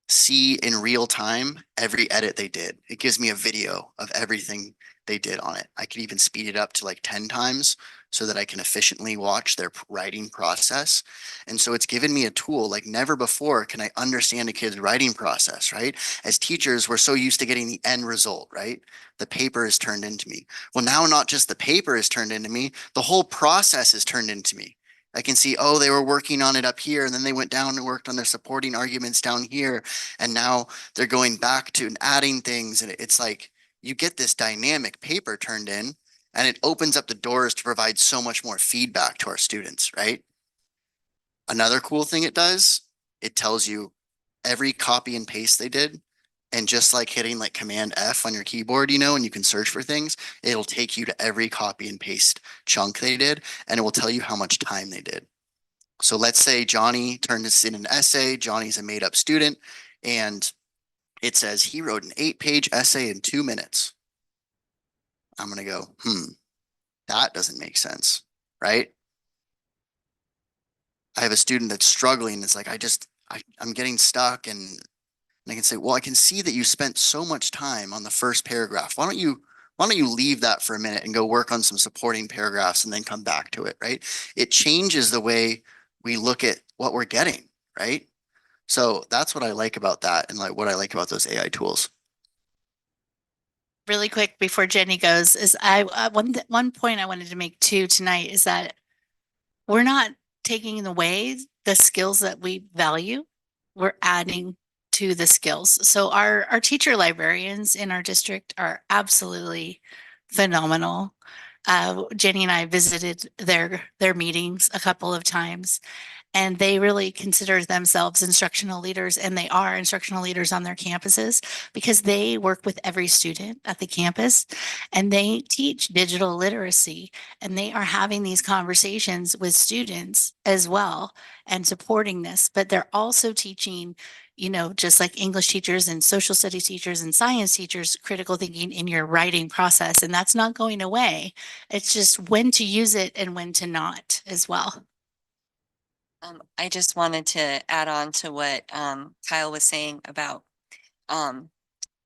see in real time every edit they did. It gives me a video of everything they did on it. I could even speed it up to like 10 times so that I can efficiently watch their writing process. And so it's given me a tool like never before can I understand a kid's writing process, right? As teachers, we're so used to getting the end result, right? The paper is turned into me. Well, now not just the paper is turned into me, the whole process is turned into me. I can see, oh, they were working on it up here, and then they went down and worked on their supporting arguments down here. And now they're going back to and adding things. And it's like, you get this dynamic paper turned in, and it opens up the doors to provide so much more feedback to our students, right? Another cool thing it does, it tells you every copy and paste they did. And just like hitting like Command F on your keyboard, you know, and you can search for things, it'll take you to every copy and paste chunk they did, and it will tell you how much time they did. So let's say Johnny turned this in an essay. Johnny's a made up student, and it says he wrote an 8-page essay in 2 minutes. I'm going to go, that doesn't make sense, right? I have a student that's struggling. It's like, I'm getting stuck, and I can say, well, I can see that you spent so much time on the first paragraph. Why don't you leave that for a minute and go work on some supporting paragraphs and then come back to it, right? It changes the way we look at what we're getting, right? So that's what I like about that and like what I like about those AI tools. Really quick before Jenny goes is one point I wanted to make too tonight is that we're not taking away the skills that we value. We're adding to the skills. So our teacher librarians in our district are absolutely phenomenal. Jenny and I visited their meetings a couple of times, and they really consider themselves instructional leaders, and they are instructional leaders on their campuses because they work with every student at the campus and they teach digital literacy, and they are having these conversations with students as well and supporting this, but they're also teaching, you know, just like English teachers and social studies teachers and science teachers, critical thinking in your writing process. And that's not going away. It's just when to use it and when to not as well. I just wanted to add on to what Kyle was saying about um,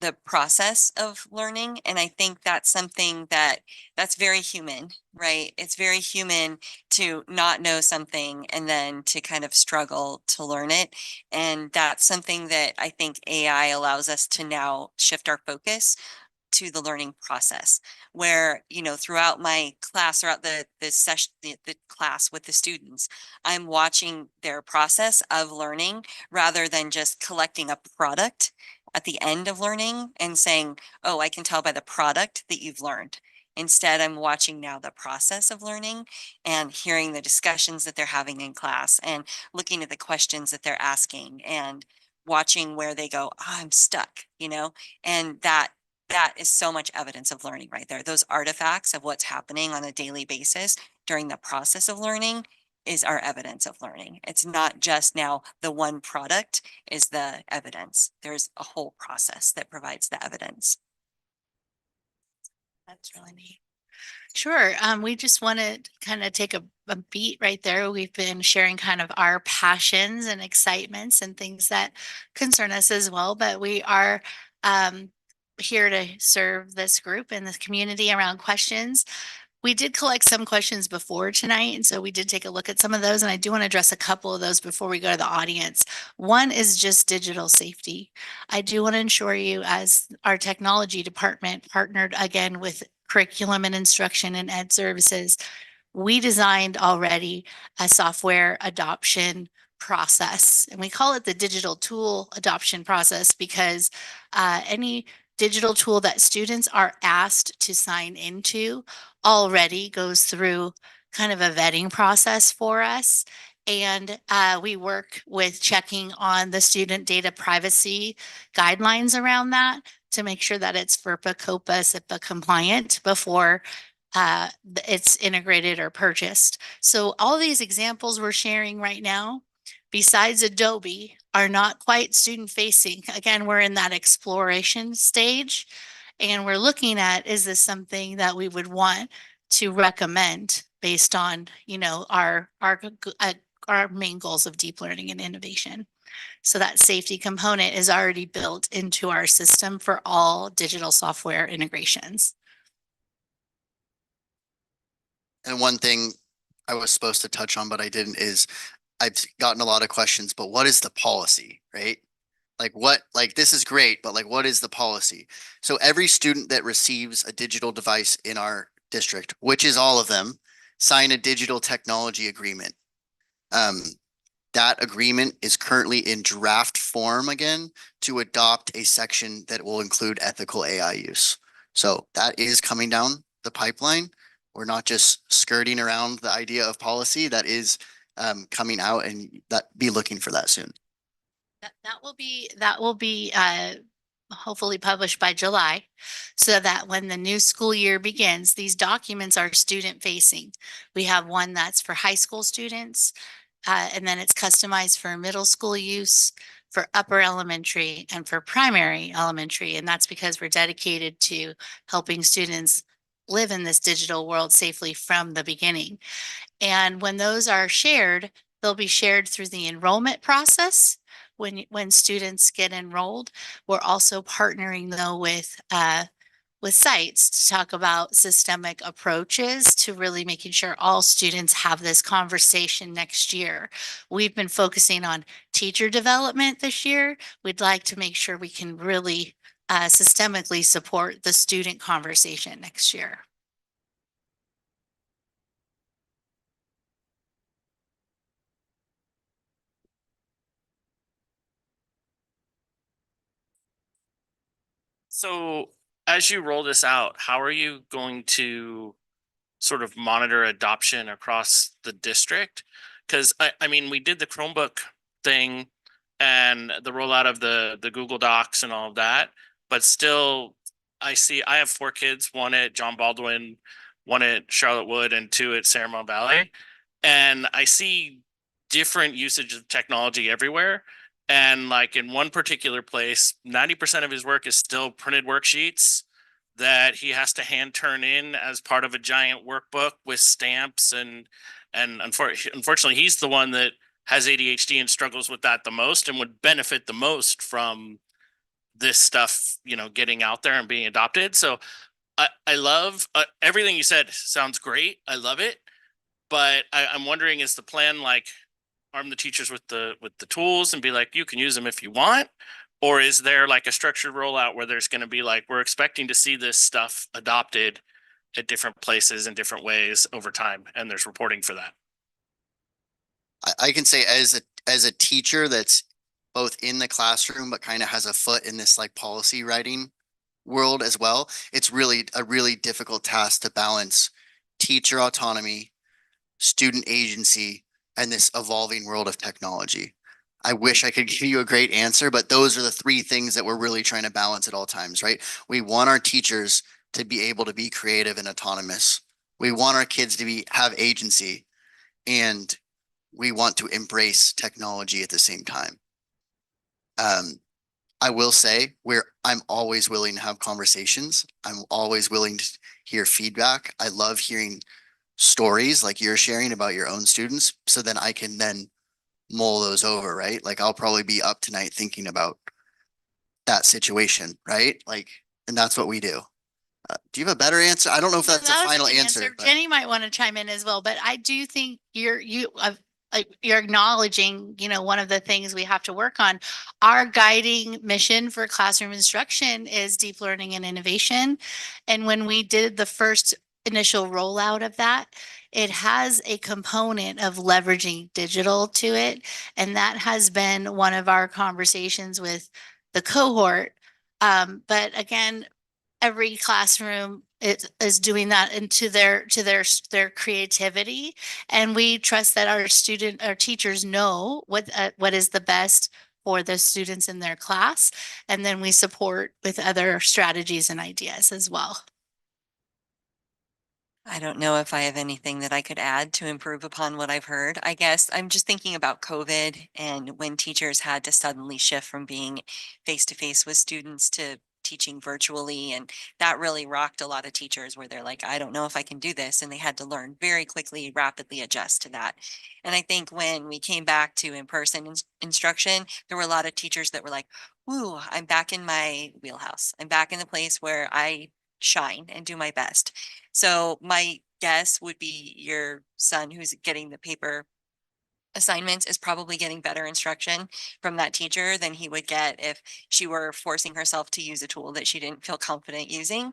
the process of learning. And I think that's something that's very human, right? It's very human to not know something and then to kind of struggle to learn it. And that's something that I think AI allows us to now shift our focus to the learning process, where, you know, throughout my class, throughout the session, the class with the students, I'm watching their process of learning rather than just collecting a product at the end of learning and saying, oh, I can tell by the product that you've learned. Instead, I'm watching now the process of learning and hearing the discussions that they're having in class and looking at the questions that they're asking and watching where they go, oh, I'm stuck, you know, and that is so much evidence of learning right there. Those artifacts of what's happening on a daily basis during the process of learning is our evidence of learning. It's not just now the one product is the evidence. There's a whole process that provides the evidence. That's really neat. Sure. We just want to kind of take a beat right there. We've been sharing kind of our passions and excitements and things that concern us as well, but we are here to serve this group and this community around questions. We did collect some questions before tonight, and so we did take a look at some of those, and I do want to address a couple of those before we go to the audience. One is just digital safety. I do want to ensure you, as our technology department partnered again with curriculum and instruction and ed services, we designed already a software adoption process, and we call it the digital tool adoption process because any digital tool that students are asked to sign into already goes through kind of a vetting process for us. And we work with checking on the student data privacy guidelines around that to make sure that it's FERPA, COPA, SIPA compliant before it's integrated or purchased. So all these examples we're sharing right now, besides Adobe, are not quite student facing. Again, we're in that exploration stage and we're looking at, is this something that we would want to recommend based on, you know, our main goals of deep learning and innovation. So that safety component is already built into our system for all digital software integrations. And one thing I was supposed to touch on, but I didn't, is I've gotten a lot of questions, but what is the policy, right? Like what, like this is great, but like what is the policy? So every student that receives a digital device in our district, which is all of them, sign a digital technology agreement. That agreement is currently in draft form again to adopt a section that will include ethical AI use. So that is coming down the pipeline. We're not just skirting around the idea of policy. That is coming out, and be looking for that soon. That will be hopefully published by July, so that when the new school year begins, these documents are student facing. We have one that's for high school students, and then it's customized for middle school use, for upper elementary, and for primary elementary. And that's because we're dedicated to helping students live in this digital world safely from the beginning. And when those are shared, they'll be shared through the enrollment process. When students get enrolled, we're also partnering though with with sites to talk about systemic approaches to really making sure all students have this conversation next year. We've been focusing on teacher development this year. We'd like to make sure we can really systemically support the student conversation next year. So as you roll this out, how are you going to sort of monitor adoption across the district? Because I mean, we did the Chromebook thing and the rollout of the Google Docs and all of that, but still, I have 4 kids, one at John Baldwin, one at Charlotte Wood, and 2 at San Valley, and I see different usage of technology everywhere. And like in one particular place, 90% of his work is still printed worksheets that he has to hand turn in as part of a giant workbook with stamps and unfortunately he's the one that has ADHD and struggles with that the most and would benefit the most from this stuff, getting out there and being adopted. So I love everything you said. Sounds great. I love it. But I'm wondering, is the plan like arm the teachers with the tools and be like, you can use them if you want? Or is there like a structured rollout where there's going to be like, we're expecting to see this stuff adopted at different places in different ways over time, and there's reporting for that? I can say as a teacher that's both in the classroom but kind of has a foot in this like policy writing world as well, it's really a really difficult task to balance teacher autonomy, student agency, and this evolving world of technology. I wish I could give you a great answer, but those are the 3 things that we're really trying to balance at all times, right? We want our teachers to be able to be creative and autonomous. We want our kids to have agency, and we want to embrace technology at the same time. I will say I'm always willing to have conversations. I'm always willing to hear feedback. I love hearing stories like you're sharing about your own students, so then I can then mull those over, right? Like I'll probably be up tonight thinking about that situation, right? Like, and that's what we do. Do you have a better answer? I don't know if that's That a was final good answer. But Jenny might want to chime in as well, but I do think you're acknowledging, one of the things we have to work on. Our guiding mission for classroom instruction is deep learning and innovation. And when we did the first initial rollout of that, it has a component of leveraging digital to it. And that has been one of our conversations with the cohort. But again, every classroom is doing that into their creativity, and we trust that our teachers know what is the best for the students in their class, and then we support with other strategies and ideas as well. I don't know if I have anything that I could add to improve upon what I've heard. I guess I'm just thinking about COVID and when teachers had to suddenly shift from being face to face with students to teaching virtually. And that really rocked a lot of teachers where they're like, I don't know if I can do this. And they had to learn very quickly, rapidly adjust to that. And I think when we came back to in-person instruction, there were a lot of teachers that were like, ooh, I'm back in my wheelhouse. I'm back in the place where I shine and do my best. So my guess would be your son who's getting the paper assignments is probably getting better instruction from that teacher than he would get if she were forcing herself to use a tool that she didn't feel confident using.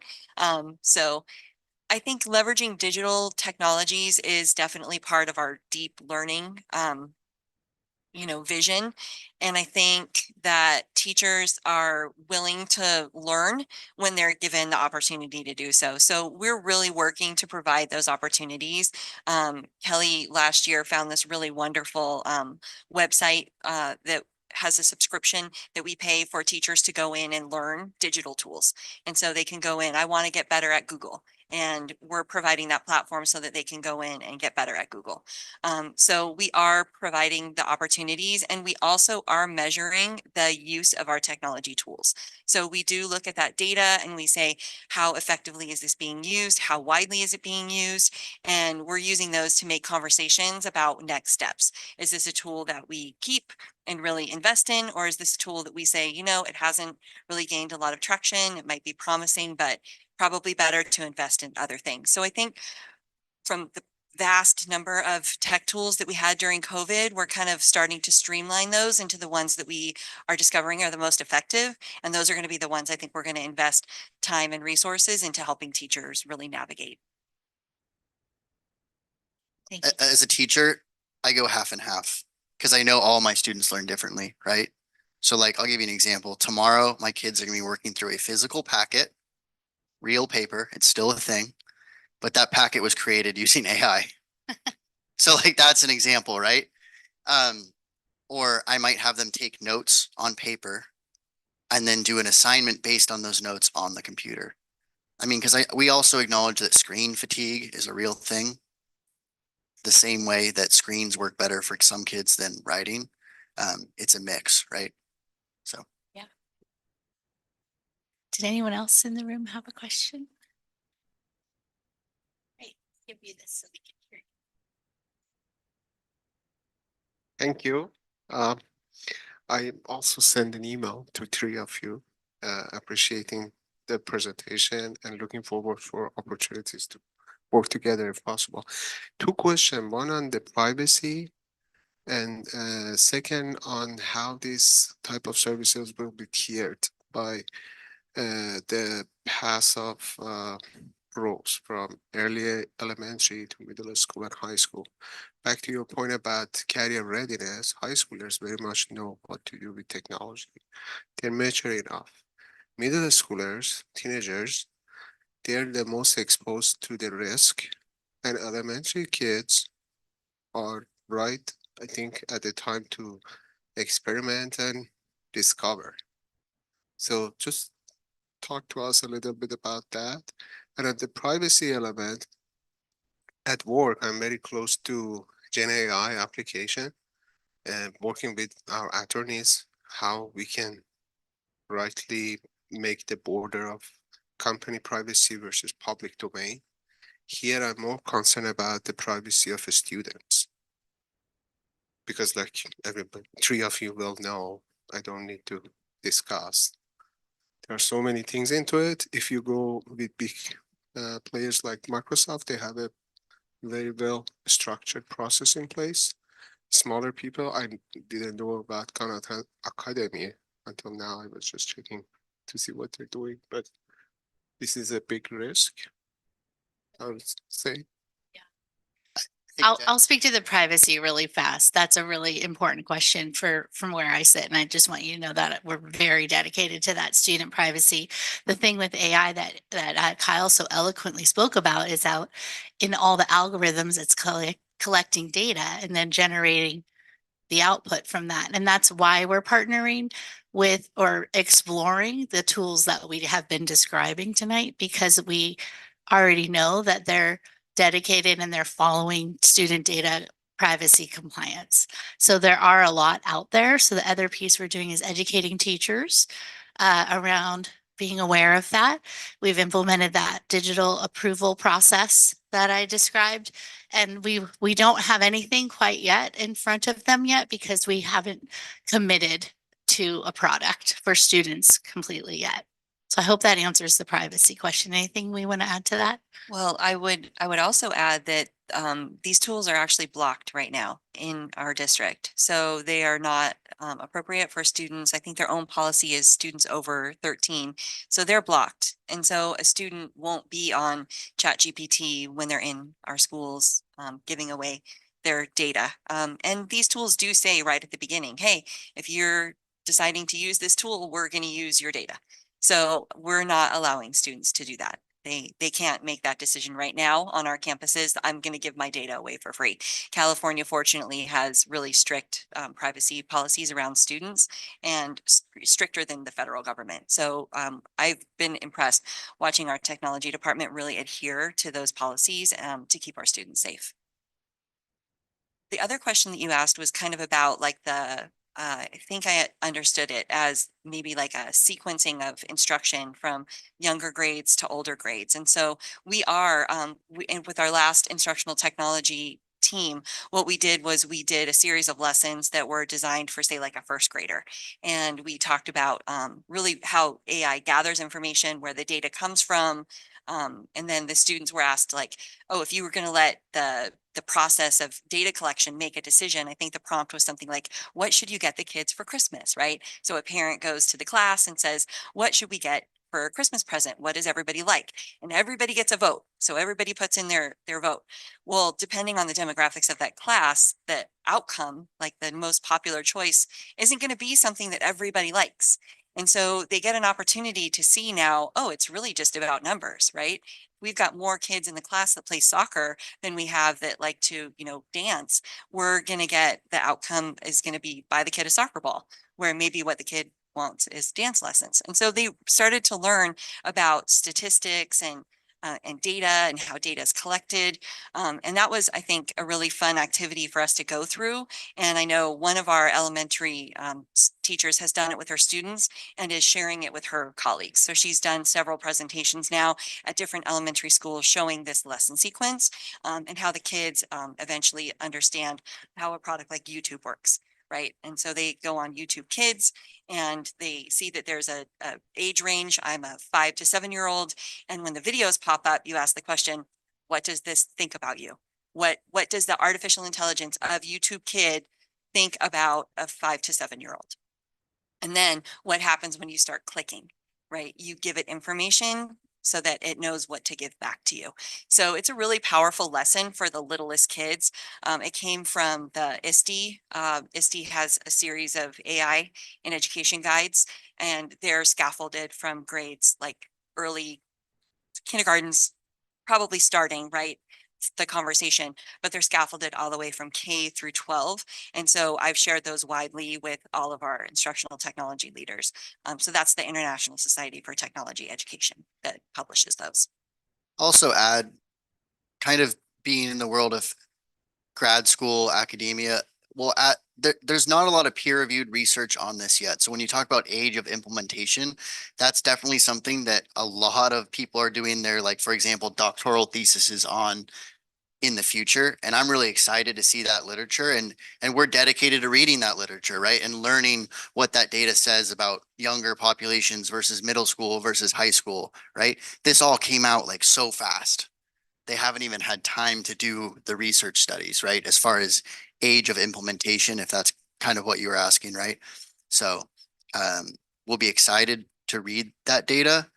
So I think leveraging digital technologies is definitely part of our deep learning vision. And I think that teachers are willing to learn when they're given the opportunity to do so. So we're really working to provide those opportunities. Kelly last year found this really wonderful website that has a subscription that we pay for teachers to go in and learn digital tools. And so they can go in, I want to get better at Google. And we're providing that platform so that they can go in and get better at Google. So we are providing the opportunities, and we also are measuring the use of our technology tools. So we do look at that data and we say, how effectively is this being used? How widely is it being used? And we're using those to make conversations about next steps. Is this a tool that we keep and really invest in? Or is this a tool that we say, it hasn't really gained a lot of traction. It might be promising, but probably better to invest in other things. So I think from the vast number of tech tools that we had during COVID, we're kind of starting to streamline those into the ones that we are discovering are the most effective. And those are going to be the ones I think we're going to invest time and resources into helping teachers really navigate. Thank you. As a teacher, I go half and half because I know all my students learn differently, right? So like, I'll give you an example. Tomorrow, my kids are gonna be working through a physical packet, real paper. It's still a thing, but that packet was created using AI. So like, that's an example, right? Or I might have them take notes on paper and then do an assignment based on those notes on the computer. I mean, because we also acknowledge that screen fatigue is a real thing. The same way that screens work better for some kids than writing. It's a mix, right? So. Yeah. Did anyone else in the room have a question? Great, give you this so we can hear you. Thank you. I also sent an email to 3 of you, appreciating the presentation and looking forward for opportunities to work together if possible. 2 questions, one on the privacy and second on how this type of services will be tiered by the pass of roles from early elementary to middle school and high school. Back to your point about career readiness, high schoolers very much know what to do with technology. They're mature enough. Middle schoolers, teenagers, they're the most exposed to the risk, and elementary kids are right, I think, at the time to experiment and discover. So just talk to us a little bit about that. And at the privacy element, at work, I'm very close to Gen AI application and working with our attorneys, how we can rightly make the border of company privacy versus public domain. Here, I'm more concerned about the privacy of students. Because like everybody, 3 of you will know, I don't need to discuss. There are so many things into it. If you go with big players like Microsoft, they have a very well structured process in place. Smaller people, I didn't know about Khan Academy until now. I was just checking to see what they're doing, but this is a big risk, I would say. I'll speak to the privacy really fast. That's a really important question from where I sit. And I just want you to know that we're very dedicated to that student privacy. The thing with AI that Kyle so eloquently spoke about is out in all the algorithms, it's collecting data and then generating the output from that. And that's why we're partnering with or exploring the tools that we have been describing tonight, because we already know that they're dedicated and they're following student data privacy compliance. So there are a lot out there. So the other piece we're doing is educating teachers around being aware of that. We've implemented that digital approval process that I described, and we don't have anything quite yet in front of them yet because we haven't committed to a product for students completely yet. So I hope that answers the privacy question. Anything we want to add to that? Well, I would also add that these tools are actually blocked right now in our district. So they are not appropriate for students. I think their own policy is students over 13. So they're blocked. And so a student won't be on ChatGPT when they're in our schools giving away their data. And these tools do say right at the beginning, hey, if you're deciding to use this tool, we're going to use your data. So we're not allowing students to do that. They can't make that decision right now on our campuses. I'm going to give my data away for free. California, fortunately, has really strict privacy policies around students and stricter than the federal government. So I've been impressed watching our technology department really adhere to those policies to keep our students safe. The other question that you asked was kind of about like I think I understood it as maybe like a sequencing of instruction from younger grades to older grades. And so we are, and with our last instructional technology team, what we did was we did a series of lessons that were designed for, say, like a first grader. And we talked about really how AI gathers information, where the data comes from. And then the students were asked like, oh, if you were going to let the process of data collection make a decision, I think the prompt was something like, what should you get the kids for Christmas, right? So a parent goes to the class and says, what should we get for a Christmas present? What does everybody like? And everybody gets a vote. So everybody puts in their vote. Well, depending on the demographics of that class, the outcome, like the most popular choice, isn't going to be something that everybody likes. And so they get an opportunity to see now, oh, it's really just about numbers, right? We've got more kids in the class that play soccer than we have that like to, dance. We're going to get the outcome is going to be buy the kid a soccer ball, where maybe what the kid wants is dance lessons. And so they started to learn about statistics and data and how data is collected. And that was, I think, a really fun activity for us to go through. And I know one of our elementary teachers has done it with her students and is sharing it with her colleagues. So she's done several presentations now at different elementary schools showing this lesson sequence and how the kids eventually understand how a product like YouTube works. Right. And so they go on YouTube Kids and they see that there's a age range. I'm a 5 to 7-year-old. And when the videos pop up, you ask the question, what does this think about you? What does the artificial intelligence of YouTube Kid think about a 5 to 7-year-old? And then what happens when you start clicking, right? You give it information so that it knows what to give back to you. So it's a really powerful lesson for the littlest kids. It came from the ISD. ISD has a series of AI in education guides, and they're scaffolded from grades like early kindergartens, probably starting, right? The conversation, but they're scaffolded all the way from K through 12. And so I've shared those widely with all of our instructional technology leaders. So that's the International Society for Technology Education that publishes those. Also add, kind of being in the world of grad school, academia, there's not a lot of peer-reviewed research on this yet. So when you talk about age of implementation, that's definitely something that a lot of people are doing their, like, for example, doctoral theses on in the future. And I'm really excited to see that literature, and we're dedicated to reading that literature, right? And learning what that data says about younger populations versus middle school versus high school, right? This all came out like so fast. They haven't even had time to do the research studies, right? As far as age of implementation, if that's kind of what you were asking, right? So we'll be excited to read that data.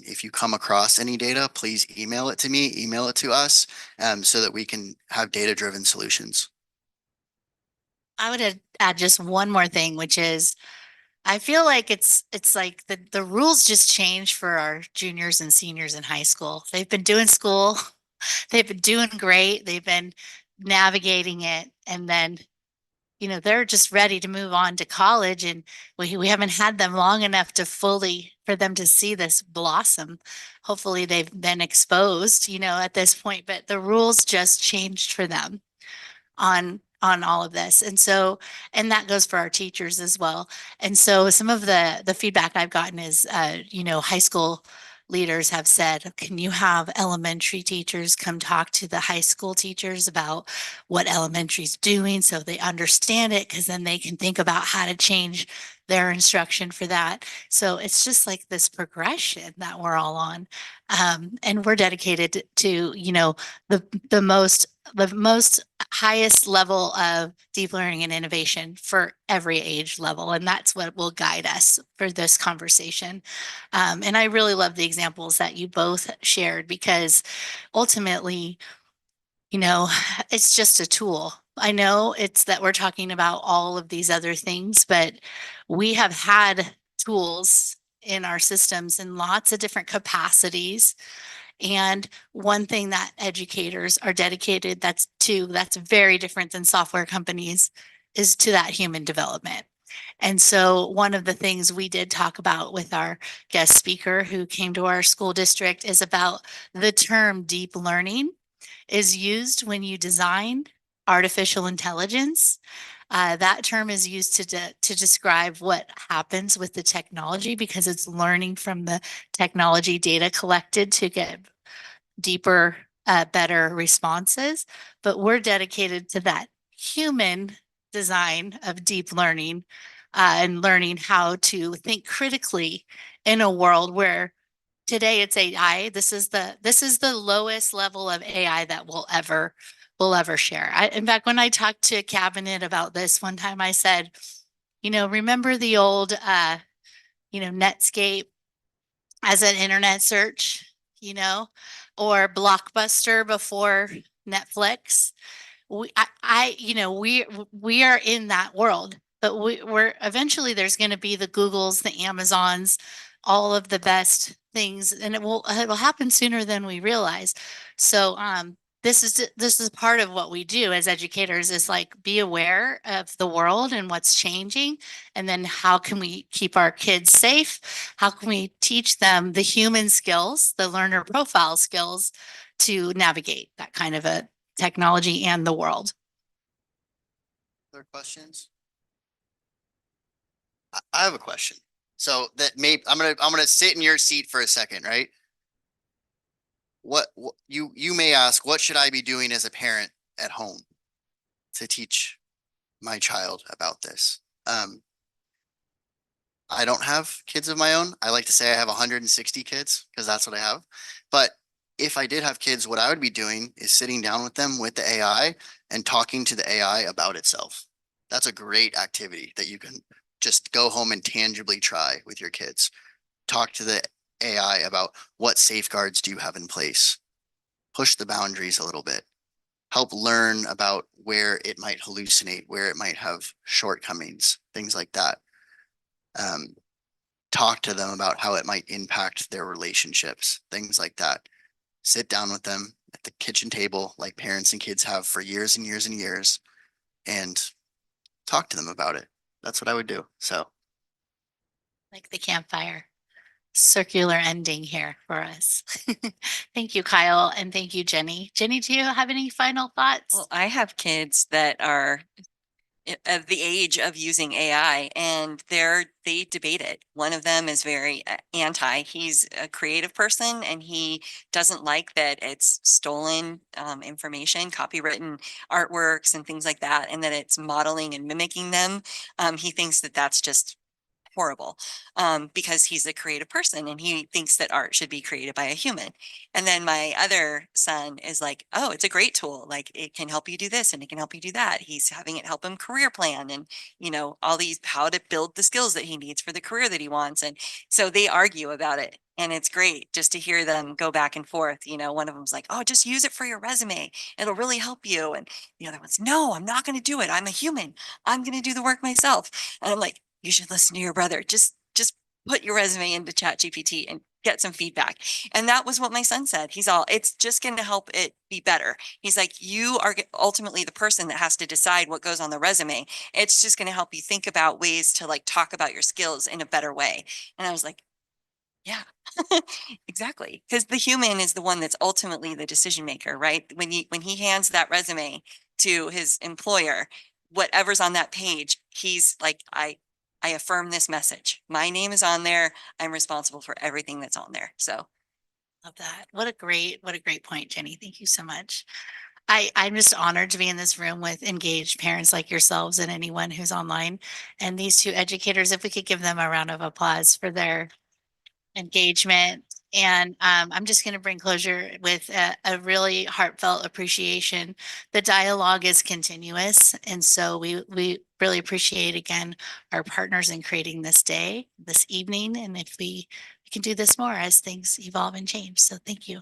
If you come across any data, please email it to me, email it to us, so that we can have data-driven solutions. I would add just one more thing, which is I feel like it's like the rules just changed for our juniors and seniors in high school. They've been doing school, they've been doing great, they've been navigating it, and then they're just ready to move on to college, and we haven't had them long enough to fully for them to see this blossom. Hopefully they've been exposed, at this point, but the rules just changed for them on all of this. And so, and that goes for our teachers as well. And so some of the feedback I've gotten is, high school leaders have said, can you have elementary teachers come talk to the high school teachers about what elementary is doing so they understand it, because then they can think about how to change their instruction for that. So it's just like this progression that we're all on. And we're dedicated to, the most highest level of deep learning and innovation for every age level. And that's what will guide us for this conversation. And I really love the examples that you both shared, because ultimately, it's just a tool. I know it's that we're talking about all of these other things, but we have had tools in our systems in lots of different capacities. And one thing that educators are dedicated that's very different than software companies is to that human development. And so one of the things we did talk about with our guest speaker who came to our school district is about the term deep learning is used when you design artificial intelligence. That term is used to describe what happens with the technology, because it's learning from the technology data collected to get deeper better responses, but we're dedicated to that human design of deep learning and learning how to think critically in a world where today it's AI. This is the lowest level of AI that we'll ever share. In fact, when I talked to cabinet about this one time, I said, remember the old Netscape as an internet search, or Blockbuster before Netflix. We are in that world, but we're eventually there's going to be the Googles, the Amazons, all of the best things, and it'll happen sooner than we realize. So, this is part of what we do as educators is like be aware of the world and what's changing, and then how can we keep our kids safe? How can we teach them the human skills, the learner profile skills to navigate that kind of a technology and the world? Other questions? I have a question. So that I'm gonna sit in your seat for a second, right? What you may ask, what should I be doing as a parent at home to teach my child about this? I don't have kids of my own. I like to say I have 160 kids because that's what I have. But if I did have kids, what I would be doing is sitting down with them with the AI and talking to the AI about itself. That's a great activity that you can just go home and tangibly try with your kids. Talk to the AI about what safeguards do you have in place. Push the boundaries a little bit. Help learn about where it might hallucinate, where it might have shortcomings, things like that. Talk to them about how it might impact their relationships, things like that. Sit down with them at the kitchen table like parents and kids have for years and years and years and talk to them about it. That's what I would do. So Like the campfire. Circular ending here for us. Thank you, Kyle, and thank you, Jenny. Jenny, do you have any final thoughts? Well, I have kids that are of the age of using AI, and they debate it. One of them is very anti. He's a creative person, and he doesn't like that it's stolen information, copywritten artworks and things like that, and that it's modeling and mimicking them. He thinks that that's just horrible because he's a creative person and he thinks that art should be created by a human. And then my other son is like, oh, it's a great tool. Like it can help you do this and it can help you do that. He's having it help him career plan and, all these how to build the skills that he needs for the career that he wants. And so they argue about it. And it's great just to hear them go back and forth. One of them's like, oh, just use it for your resume. It'll really help you. And the other one's, no, I'm not going to do it. I'm a human. I'm going to do the work myself. And I'm like, you should listen to your brother. Just put your resume into ChatGPT and get some feedback. And that was what my son said. It's just going to help it be better. He's like, you are ultimately the person that has to decide what goes on the resume. It's just going to help you think about ways to like talk about your skills in a better way. And I was like, yeah, exactly. Because the human is the one that's ultimately the decision maker, right? When he hands that resume to his employer, whatever's on that page, he's like, I affirm this message. My name is on there. I'm responsible for everything that's on there. So Love that. What a great point, Jenny. Thank you so much. I'm just honored to be in this room with engaged parents like yourselves and anyone who's online. And these two educators, if we could give them a round of applause for their engagement. And I'm just going to bring closure with a really heartfelt appreciation. The dialogue is continuous. And so we really appreciate, again, our partners in creating this day, this evening. And if we can do this more as things evolve and change. So thank you.